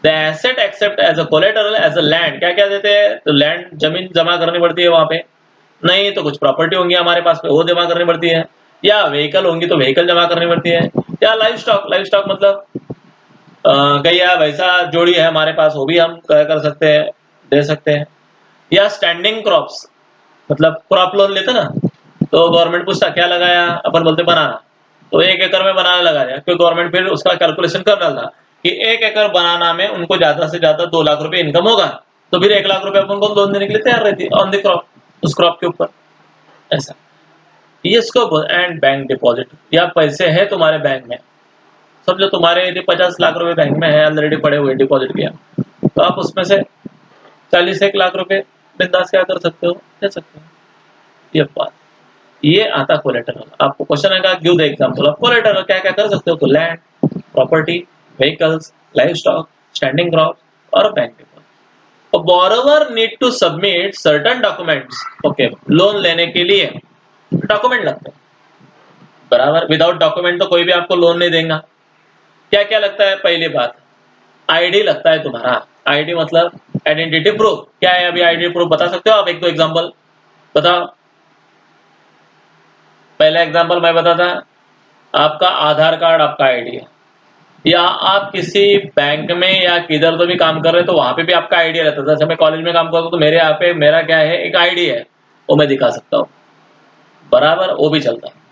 The asset accept as a collateral as a land, क्या क्या देते हैं? तो लैंड जमीन जमा करनी पड़ती है वहां पे, नहीं तो कुछ प्रॉपर्टी होंगी हमारे पास पे, वो जमा करनी पड़ती है, या व्हीकल होंगी तो व्हीकल जमा करनी पड़ती है, या लाइव स्टॉक। लाइव स्टॉक मतलब गैया भैंसा जोड़ी है हमारे पास, वो भी हम कर सकते हैं, दे सकते हैं। या स्टैंडिंग क्रॉप्स, मतलब क्रॉप लोन लेते ना, तो गवर्नमेंट पूछता क्या लगाया, अपन बोलते बनाना, तो 1 एकड़ में बनाना लगा दिया, क्योंकि गवर्नमेंट फिर उसका कैलकुलेशन कर डालता कि 1 एकड़ बनाना में उनको ज्यादा से ज्यादा 2 लाख रुपए इनकम होगा, तो फिर 1 लाख रुपए अपन को लोन देने के लिए तैयार रहती है ऑन द क्रॉप, उस क्रॉप के ऊपर। ऐसा ये इसको। एंड बैंक डिपॉजिट, या पैसे है तुम्हारे बैंक में, समझो तुम्हारे यदि 50 लाख रुपए बैंक में है ऑलरेडी पड़े हुए, डिपॉजिट किया, तो आप उसमें से 40 लाख रुपए बिंदास क्या कर सकते हो? दे सकते हो। ये बात, ये आता कोलेटरल। आपको क्वेश्चन आएगा give the example of collateral, क्या क्या कर सकते हो? तो land, property, vehicles, live stock, standing crop और bank deposit. Borrower need to submit certain documents. Okay, loan लेने के लिए डॉक्यूमेंट लगते हैं, बराबर। विदाउट डॉक्यूमेंट तो कोई भी आपको लोन नहीं देगा। क्या क्या लगता है? पहली बात, आईडी लगता है तुम्हारा। आईडी मतलब आइडेंटिटी प्रूफ। क्या है अभी आईडी प्रूफ? बता सकते हो आप 1-2 एग्जांपल बताओ। पहला एग्जांपल मैं बताता, आपका आधार कार्ड आपका आईडी है, या आप किसी बैंक में या किधर तो भी काम कर रहे हैं तो वहां पे भी आपका आईडी रहता है। जैसे मैं कॉलेज में काम करता हूँ तो मेरे यहाँ पे मेरा क्या है, एक आईडी है, वो मैं दिखा सकता हूँ, बराबर, वो भी चलता है।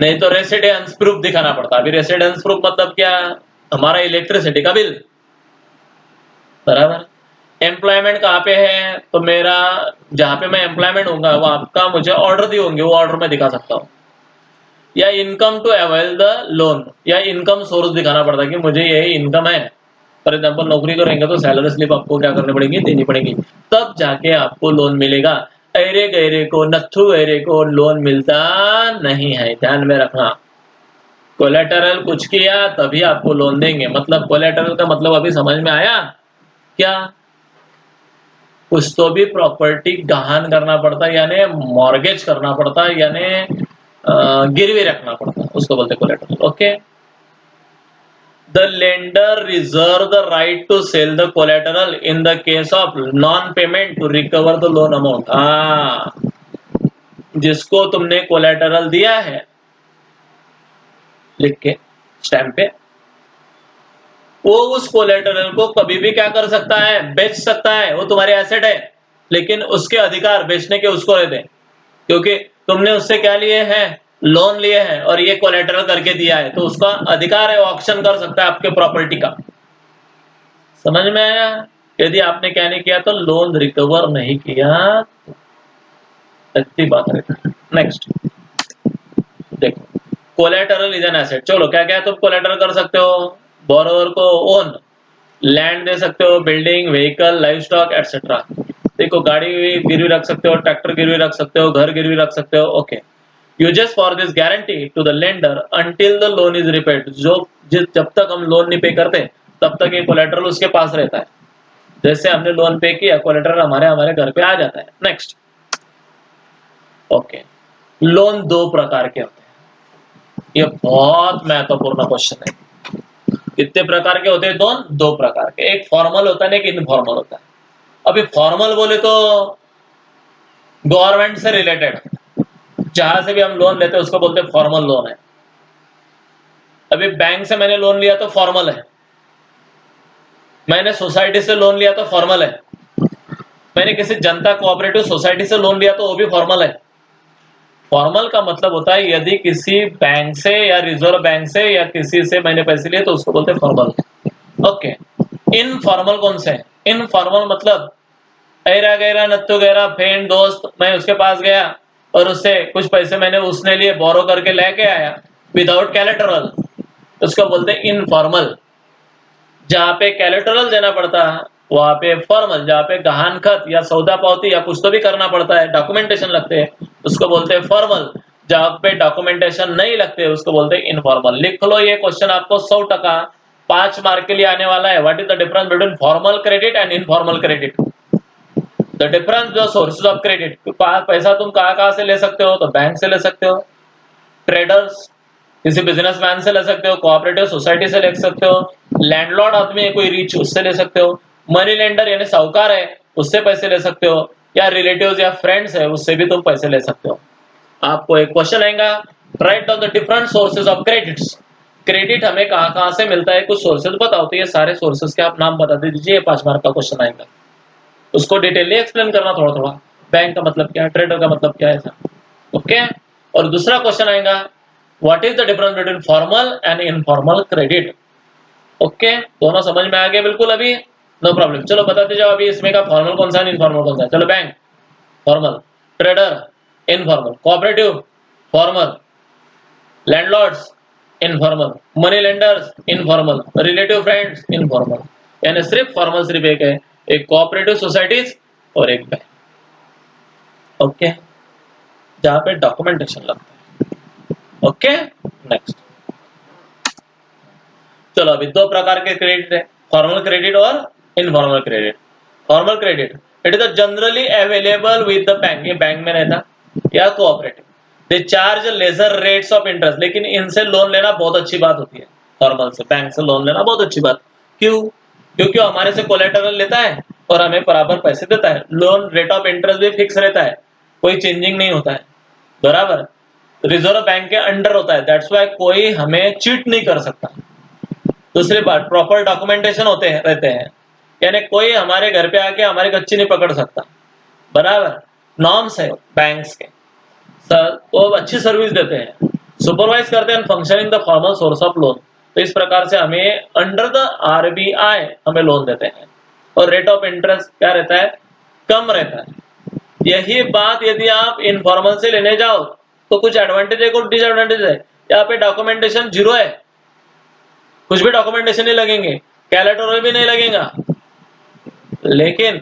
नहीं तो रेसिडेंस प्रूफ दिखाना पड़ता है। अभी रेसिडेंस प्रूफ मतलब क्या? हमारा इलेक्ट्रिसिटी का बिल, बराबर। एम्प्लॉयमेंट कहाँ पे है? तो मेरा जहाँ पे मैं एम्प्लॉयमेंट होगा वो आपका मुझे ऑर्डर दिए होंगे, वो ऑर्डर में दिखा सकता हूँ। या income to avail the loan, या इनकम सोर्स दिखाना पड़ता है कि मुझे यही इनकम है। फॉर एग्जाम्पल नौकरी करेंगे तो सैलरी स्लिप आपको क्या करनी पड़ेगी? देनी पड़ेगी, तब जाके आपको लोन मिलेगा। अरे गहरे को, नत्थु गहरे को लोन मिलता नहीं है, ध्यान में रखना। कोलेटरल कुछ किया तभी आपको लोन देंगे। मतलब कोलेटरल का मतलब अभी समझ में आया क्या? कुछ तो भी प्रॉपर्टी गहन करना पड़ता है, यानी मॉर्गेज करना पड़ता है, यानी गिरवी रखना पड़ता है, उसको बोलते collateral. Okay. The lender reserve the right to sell the collateral in the case of non payment to recover the loan amount. हाँ, जिसको तुमने कोलेटरल दिया है लिख के स्टैम्प पे, वो उस कोलेटरल को कभी भी क्या कर सकता है, बेच सकता है। वो तुम्हारी एसेट है, लेकिन उसके अधिकार बेचने के उसको रहते हैं, क्योंकि तुमने उससे क्या लिए हैं, लोन लिए हैं और ये कोलेटरल करके दिया है, तो उसका अधिकार है, ऑक्शन कर सकता है आपके प्रॉपर्टी का। समझ में आया? यदि आपने क्या नहीं किया तो लोन रिकवर नहीं किया, इतनी बात है। नेक्स्ट देखो, कोलेटरल इज एन एसेट। चलो क्या क्या तुम कोलेटरल कर सकते हो, बोरोवर को ओन लैंड दे सकते हो, building, vehicle, live stock etcetera. देखो गाड़ी गिरवी रख सकते हो, ट्रैक्टर गिरवी रख सकते हो, घर गिरवी रख सकते हो। Okay, uses for this guarantee to the lender until the loan is repaid. जब तक हम लोन नहीं पे करते तब तक ये कोलेटरल उसके पास रहता है। जैसे हमने लोन पे किया, कोलेटरल हमारे हमारे घर पे आ जाता है। नेक्स्ट, ओके, लोन दो प्रकार के होते हैं। ये बहुत महत्वपूर्ण क्वेश्चन है। कितने प्रकार के होते हैं? दो प्रकार के। एक फॉर्मल होता है, एक इनफॉर्मल होता है। अभी फॉर्मल बोले तो गवर्नमेंट से रिलेटेड, जहां से भी हम लोन लेते हैं उसको बोलते हैं फॉर्मल लोन है। अभी बैंक से मैंने लोन लिया तो फॉर्मल है, मैंने सोसाइटी से लोन लिया तो फॉर्मल है, मैंने किसी जनता कोऑपरेटिव सोसाइटी से लोन लिया तो वो भी फॉर्मल है। फॉर्मल का मतलब होता है यदि किसी बैंक से या रिजर्व बैंक से या किसी से मैंने पैसे लिए तो उसको बोलते हैं फॉर्मल। ओके, इनफॉर्मल कौन से हैं? इनफॉर्मल मतलब ऐरा गैरा नत्थु गैरा फ्रेंड दोस्त, मैं उसके पास गया और उससे कुछ पैसे मैंने उसने लिए बोरो करके लेके आया विदाउट कैलेटरल, उसको बोलते हैं इनफॉर्मल। जहाँ पे कैलेटरल देना पड़ता है वहां पे फॉर्मल, जहाँ पे गहान खत या सौदा पावती या कुछ तो भी करना पड़ता है, डॉक्यूमेंटेशन लगते हैं, उसको बोलते हैं फॉर्मल। जहाँ पे डॉक्यूमेंटेशन नहीं लगते उसको बोलते हैं इनफॉर्मल। लिख लो, ये क्वेश्चन आपको 100% 5 मार्क के लिए आने वाला है। What is the difference between formal credit and informal credit? The difference, जो सोर्सेज ऑफ क्रेडिट, पैसा तुम कहाँ से ले सकते हो? तो बैंक से ले सकते हो, ट्रेडर्स किसी बिजनेसमैन से ले सकते हो, कोऑपरेटिव सोसाइटी से ले सकते हो, लैंडलॉर्ड आदमी है कोई रिच, उससे ले सकते हो, मनी लेंडर यानी साहूकार है उससे पैसे ले सकते हो, या रिलेटिव्स या फ्रेंड्स है उससे भी तुम पैसे ले सकते हो। आपको एक क्वेश्चन आएगा, write down the different sources of credits. Credit हमें कहाँ से मिलता है, कुछ सोर्सेज बताओ। तो ये सारे सोर्सेज के आप नाम बता दीजिए, 5 मार्क का क्वेश्चन आएगा। उसको डिटेलली एक्सप्लेन करना थोड़ा थोड़ा, बैंक का मतलब क्या है, ट्रेडर का मतलब क्या है, ऐसा। ओके, और दूसरा क्वेश्चन आएगा, what is the difference between formal and informal credit? Okay, दोनों समझ में आ गए बिल्कुल? अभी नो प्रॉब्लम। चलो बताते जाओ अभी इसमें का फॉर्मल कौन सा है, इनफॉर्मल कौन सा है। चलो, bank formal, trader informal, cooperative formal, landlords informal, money lenders informal, relative friends informal. यानी सिर्फ फॉर्मल सिर्फ एक है, एक कोऑपरेटिव सोसाइटीज और एक बैंक। ओके, जहां पे डॉक्यूमेंटेशन लगता है। Okay, next. चलो, अभी दो प्रकार के क्रेडिट है, फॉर्मल क्रेडिट और informal credit. Formal credit, it is generally available with the bank, ये बैंक में रहता, या cooperative. They charge lesser rates of interest, लेकिन इनसे लोन लेना बहुत अच्छी बात होती है। फॉर्मल से, बैंक से लोन लेना बहुत अच्छी बात। क्यों? क्योंकि हमारे से कोलेटरल लेता है और हमें बराबर पैसे देता है। लोन रेट ऑफ इंटरेस्ट भी फिक्स रहता है, कोई चेंजिंग नहीं होता है, बराबर। रिजर्व बैंक के अंडर होता है, दैट्स वाई कोई हमें चीट नहीं कर सकता। दूसरी बात, प्रॉपर डॉक्यूमेंटेशन होते हैं रहते हैं, यानी कोई हमारे घर पे आके हमारी कच्ची नहीं पकड़ सकता, बराबर। नॉर्म्स है बैंक्स के सर, वो अच्छी सर्विस देते हैं, सुपरवाइज करते हैं functioning the formal source of loan. तो इस प्रकार से हमें अंडर द आरबीआई हमें लोन देते हैं, और रेट ऑफ इंटरेस्ट क्या रहता है, कम रहता है। यही बात यदि आप इनफॉर्मल से लेने जाओ तो कुछ एडवांटेज है, कुछ डिसएडवांटेज है। यहाँ पे डॉक्यूमेंटेशन जीरो है, कुछ भी डॉक्यूमेंटेशन नहीं लगेंगे, कैलेटरल भी नहीं लगेगा, लेकिन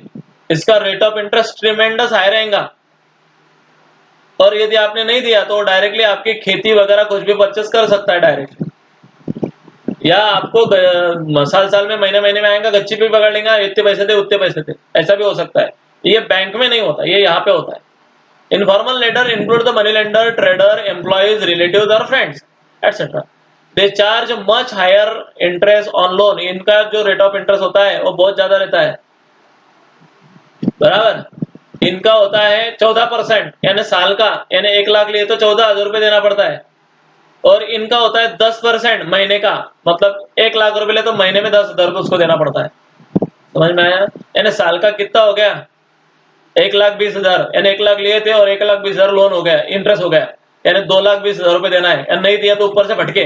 इसका rate of interest tremendous high रहेगा। और यदि आपने नहीं दिया तो डायरेक्टली आपकी खेती वगैरह कुछ भी परचेस कर सकता है डायरेक्टली, या आपको साल साल में महीने महीने में आएगा, गच्ची भी पकड़ लेंगे, इतने पैसे दे उतने पैसे दे, ऐसा भी हो सकता है। ये बैंक में नहीं होता, ये यहाँ पे होता है। Informal lender include the money lender, trader, employees, relatives और friends etcetera. They charge much higher interest on loan, इनका जो रेट ऑफ इंटरेस्ट होता है वो बहुत ज्यादा रहता है, बराबर। इनका होता है 14%, यानी साल का, यानी 1 लाख लिए तो 14,000 रुपए देना पड़ता है। और इनका होता है 10% महीने का, मतलब 1 लाख रुपए ले तो महीने में 10,000 रुपए उसको देना पड़ता है। समझ में आया? यानी साल का कितना हो गया? 1,20,000, यानी 1 लाख लिए थे और 1,20,000 लोन हो गया, इंटरेस्ट हो गया, यानी 2,20,000 रुपए देना है, या नहीं दिया तो ऊपर से भटके।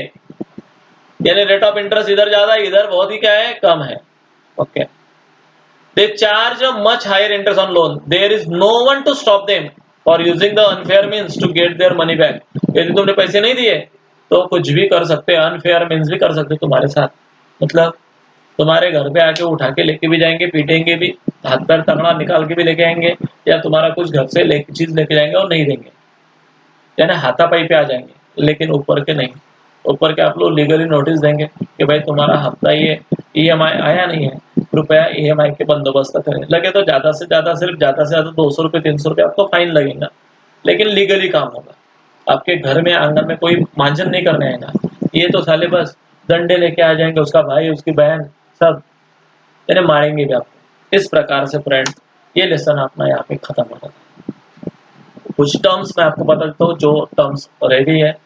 यानी रेट ऑफ इंटरेस्ट इधर ज्यादा है, इधर बहुत ही क्या है, कम है। Okay, they charge a much higher interest on loan. There is no one to stop them for using the unfair means to get their money back. यदि तुमने पैसे नहीं दिए तो कुछ भी कर सकते हैं, अनफेयर मीन्स भी कर सकते तुम्हारे साथ। मतलब तुम्हारे घर पे आके उठा के लेके भी जाएंगे, पीटेंगे भी, हाथ पैर तगड़ा निकाल के भी लेके आएंगे, या तुम्हारा कुछ घर से चीज लेके जाएंगे और नहीं देंगे, यानी हाथापाई पे आ जाएंगे, लेकिन ऊपर के नहीं। ऊपर के आप लोग लीगली नोटिस देंगे कि भाई तुम्हारा हफ्ता ये ईएमआई आया नहीं है, कृपया ईएमआई के बंदोबस्त करें। लगे तो ज्यादा से ज्यादा, सिर्फ ज्यादा से ज्यादा 200 रुपये 300 रुपये आपको फाइन लगेगा, लेकिन लीगली काम होगा। आपके घर में आंगन में कोई मांझन नहीं करने आएगा। ये तो साले बस डंडे लेके आ जाएंगे, उसका भाई उसकी बहन सब, यानी मारेंगे भी आपको। इस प्रकार से फ्रेंड ये लेसन अपना यहाँ पे खत्म हो जाता है। कुछ टर्म्स मैं आपको बता देता हूँ जो टर्म्स रेडी है।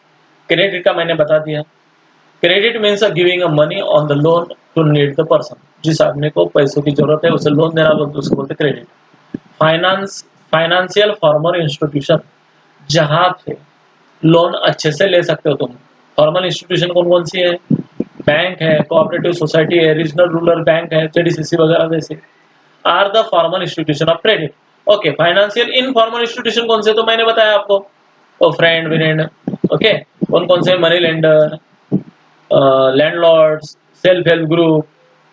क्रेडिट का मैंने बता दिया। Credit means giving a money on the loan to need the person. जिस आदमी को पैसों की जरूरत है उसे लोन देना, उसको बोलते क्रेडिट। फाइनेंशियल फॉर्मल इंस्टीट्यूशन, जहाँ पे लोन अच्छे से ले सकते हो तुम। फॉर्मल इंस्टीट्यूशन कौन कौन सी है? बैंक है, कोऑपरेटिव सोसाइटी है, रीजनल रूरल बैंक है, जेडीसीसी वगैरह जैसे are the formal institution of credit. Okay, financial informal institution कौन से, तो मैंने बताया आपको, ओ फ्रेंड विनेंड। ओके, कौन कौन से? Money lender, landlords, self help group,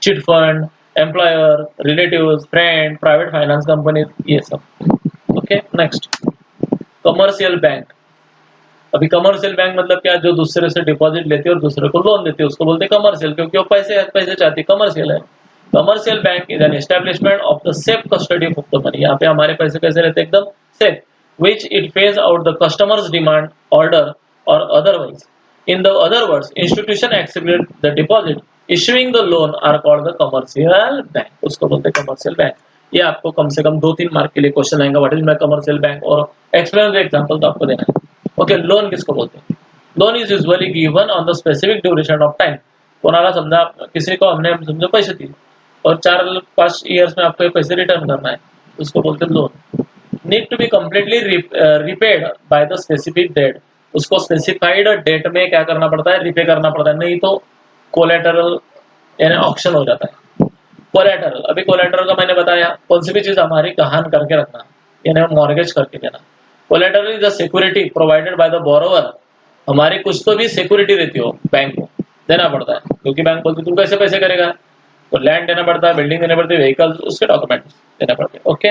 chit fund, employer, relatives, friend, private finance company, ये सब। Okay, next commercial bank. अभी कमर्शियल बैंक मतलब क्या? जो दूसरे से डिपॉजिट लेती है और दूसरे को लोन देती है, उसको बोलते हैं कमर्शियल, क्योंकि वो पैसे पैसे चाहती है, कमर्शियल है। Commercial bank is an establishment of the safe custody of the money. यहाँ पे हमारे पैसे कैसे रहते हैं? एकदम safe. Which it pays out the customers demand order और otherwise. In the other words, institution accepted the deposit issuing the loan are called the commercial bank. उसको बोलते हैं कमर्शियल बैंक। ये आपको कम से कम 2-3 मार्क के लिए क्वेश्चन आएगा, what is my commercial bank, और एक्सप्लेन एग्जांपल तो आपको देना है। ओके, लोन किसको बोलते हैं? Loan is usually given on the specific duration of time. कोणाला समजा किसी को हमने समझो पैसे दिए और 4-5 ईयर्स में आपको ये पैसे रिटर्न करना है, उसको बोलते हैं loan. Need to be completely repaid by the specific date. उसको स्पेसिफाइड डेट में क्या करना पड़ता है? रिपे करना पड़ता है, नहीं तो कोलेटरल यानी ऑक्शन हो जाता है। कोलेटरल, अभी कोलेटरल का मैंने बताया, कौन सी भी चीज हमारी गहान करके रखना, यानी मॉर्गेज करके देना। Collateral is the security provided by the borrower. हमारी कुछ तो भी सिक्योरिटी रहती हो, बैंक को देना पड़ता है, क्योंकि बैंक बोलती तू कैसे पैसे करेगा, तो लैंड देना पड़ता है, बिल्डिंग देने पड़ती है, व्हीकल्स, उसके डॉक्यूमेंट्स देने पड़ते हैं। Okay,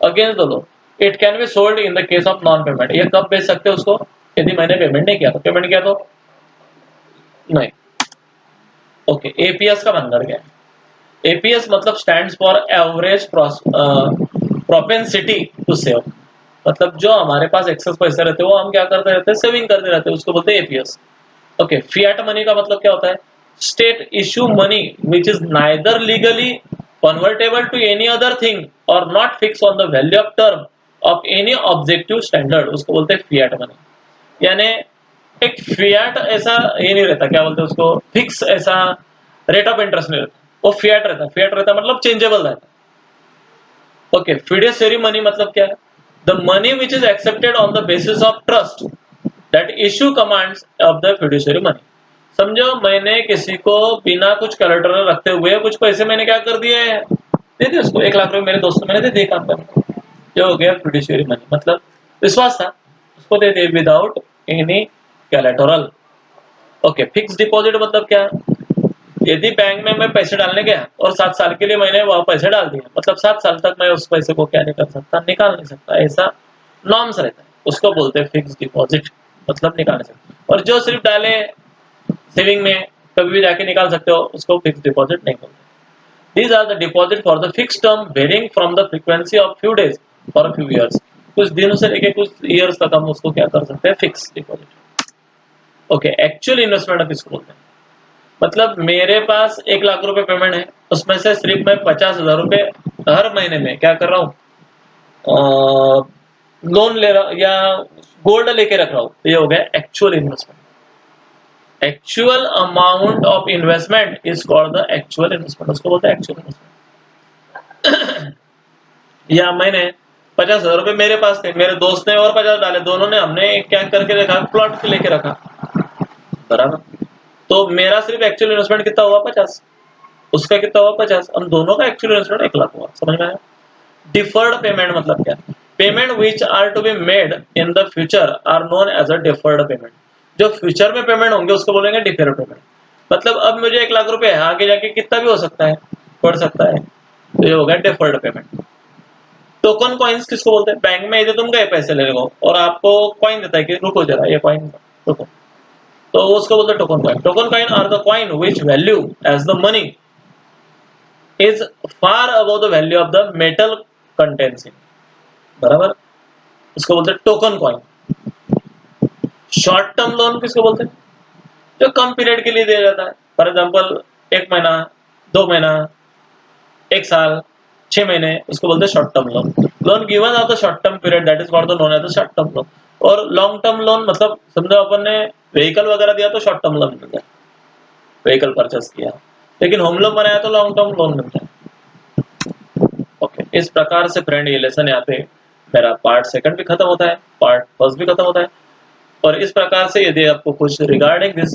against the loan it can be sold in the case of non payment. ये कब बेच सकते हो उसको? यदि मैंने पेमेंट नहीं किया तो, पेमेंट किया तो नहीं। ओके, एपीएस का बंदर क्या है? एपीएस मतलब stands for average propensity to save. मतलब जो हमारे पास एक्सेस पैसे रहते हैं वो हम क्या करते रहते हैं? सेविंग करते रहते हैं, उसको बोलते हैं एपीएस। ओके, फिएट मनी का मतलब क्या होता है? State issue money which is neither legally convertible to any other thing और not fix on the value of term of any objective standard, उसको बोलते हैं फिएट मनी। यानी एक फिएट ऐसा ये नहीं रहता, क्या बोलते हैं उसको, फिक्स ऐसा रेट ऑफ इंटरेस्ट नहीं रहता, वो फिएट रहता। फिएट रहता मतलब चेंजेबल रहता। ओके, फिडुशियरी मनी मतलब क्या है? The money which is accepted on the basis of trust that issue commands of the fiduciary money. समझो मैंने किसी को बिना कुछ कलेक्टर रखते हुए कुछ पैसे मैंने क्या कर दिए, दे दिए उसको। 1 लाख रुपए मेरे दोस्त को मैंने दे दिए काम करने, जो हो गया फिडुशियरी मनी। मतलब विश्वास था, उसको दे दिए without any collateral. Okay, fix deposit मतलब क्या? यदि बैंक में मैं पैसे डालने गया और 7 साल के लिए मैंने वह पैसे डाल दिए, मतलब 7 साल तक मैं उस पैसे को क्या नहीं कर सकता? निकाल नहीं सकता, ऐसा नॉर्म्स रहता है, उसको बोलते हैं फिक्स डिपॉजिट, मतलब निकाल नहीं सकते। और जो सिर्फ डाले सेविंग में, कभी भी जाके निकाल सकते हो, उसको फिक्स डिपॉजिट नहीं बोलते। These are the deposit for the fix term varying from the frequency of few days और फ्यू ईयर्स। कुछ दिनों से लेके कुछ ईयर्स तक हम उसको क्या कर सकते हैं? Fix deposit. Okay, actual investment किसको बोलते हैं? मतलब मेरे पास 1 लाख रुपए पेमेंट है, उसमें से सिर्फ मैं 50,000 रुपए हर महीने में क्या कर रहा हूँ, लोन ले रहा हूँ या गोल्ड लेके रख रहा हूँ, तो ये हो गया actual investment. Actual amount of investment is called the actual investment, उसको बोलते हैं एक्चुअल इन्वेस्टमेंट। या मैंने 50,000 रुपए मेरे पास थे, मेरे दोस्त ने और 50 डाले, दोनों ने हमने क्या करके देखा, प्लॉट लेके रखा, बराबर। तो मेरा सिर्फ एक्चुअल इन्वेस्टमेंट कितना हुआ 50, उसका कितना हुआ 50, हम दोनों का एक्चुअल इन्वेस्टमेंट 1 लाख हुआ। समझ में आया? डिफर्ड पेमेंट मतलब क्या? Payment which are to be made in the future are known as a deferred payment. जो फ्यूचर में पेमेंट होंगे उसको बोलेंगे डिफर्ड पेमेंट। मतलब अब मुझे 1 लाख रुपए है, आगे जाके कितना भी हो सकता है, बढ़ सकता है, तो ये हो गया डिफर्ड पेमेंट। टोकन कॉइन्स किसको बोलते हैं? बैंक में इधर तुम गए पैसे लेने को और आपको कॉइन देता है कि रुको जरा ये कॉइन रुको, तो उसको बोलते हैं token coin. Token coin are the coin which value as the money is far above the value of the metal contents in, बराबर, इसको बोलते हैं token coin. Short term loan किसको बोलते हैं? जो कम पीरियड के लिए दिया जाता है, फॉर एग्जांपल 1 महीना, 2 महीना, 1 साल, 6 महीने, उसको बोलते हैं short term loan. Loan given of the short term period that is called the known as the short term loan. और लॉन्ग टर्म लोन मतलब समझो अपन ने व्हीकल वगैरह दिया तो शॉर्ट टर्म लोन मिलता है, व्हीकल परचेस किया, लेकिन होम लोन बनाया तो लॉन्ग टर्म लोन मिलता है। ओके, इस प्रकार से फ्रेंड ये लेसन यहाँ पे मेरा पार्ट 2 भी खत्म होता है, पार्ट 1 भी खत्म होता है। और इस प्रकार से यदि आपको कुछ रिगार्डिंग दिस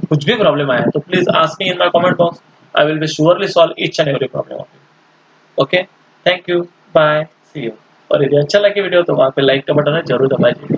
कुछ भी प्रॉब्लम आया तो please ask me in my comment box, I will be surely solve each and every problem of you. Okay, thank you, bye, see you. और यदि अच्छा लगे वीडियो तो वहाँ पे लाइक का बटन है, जरूर दबाइए।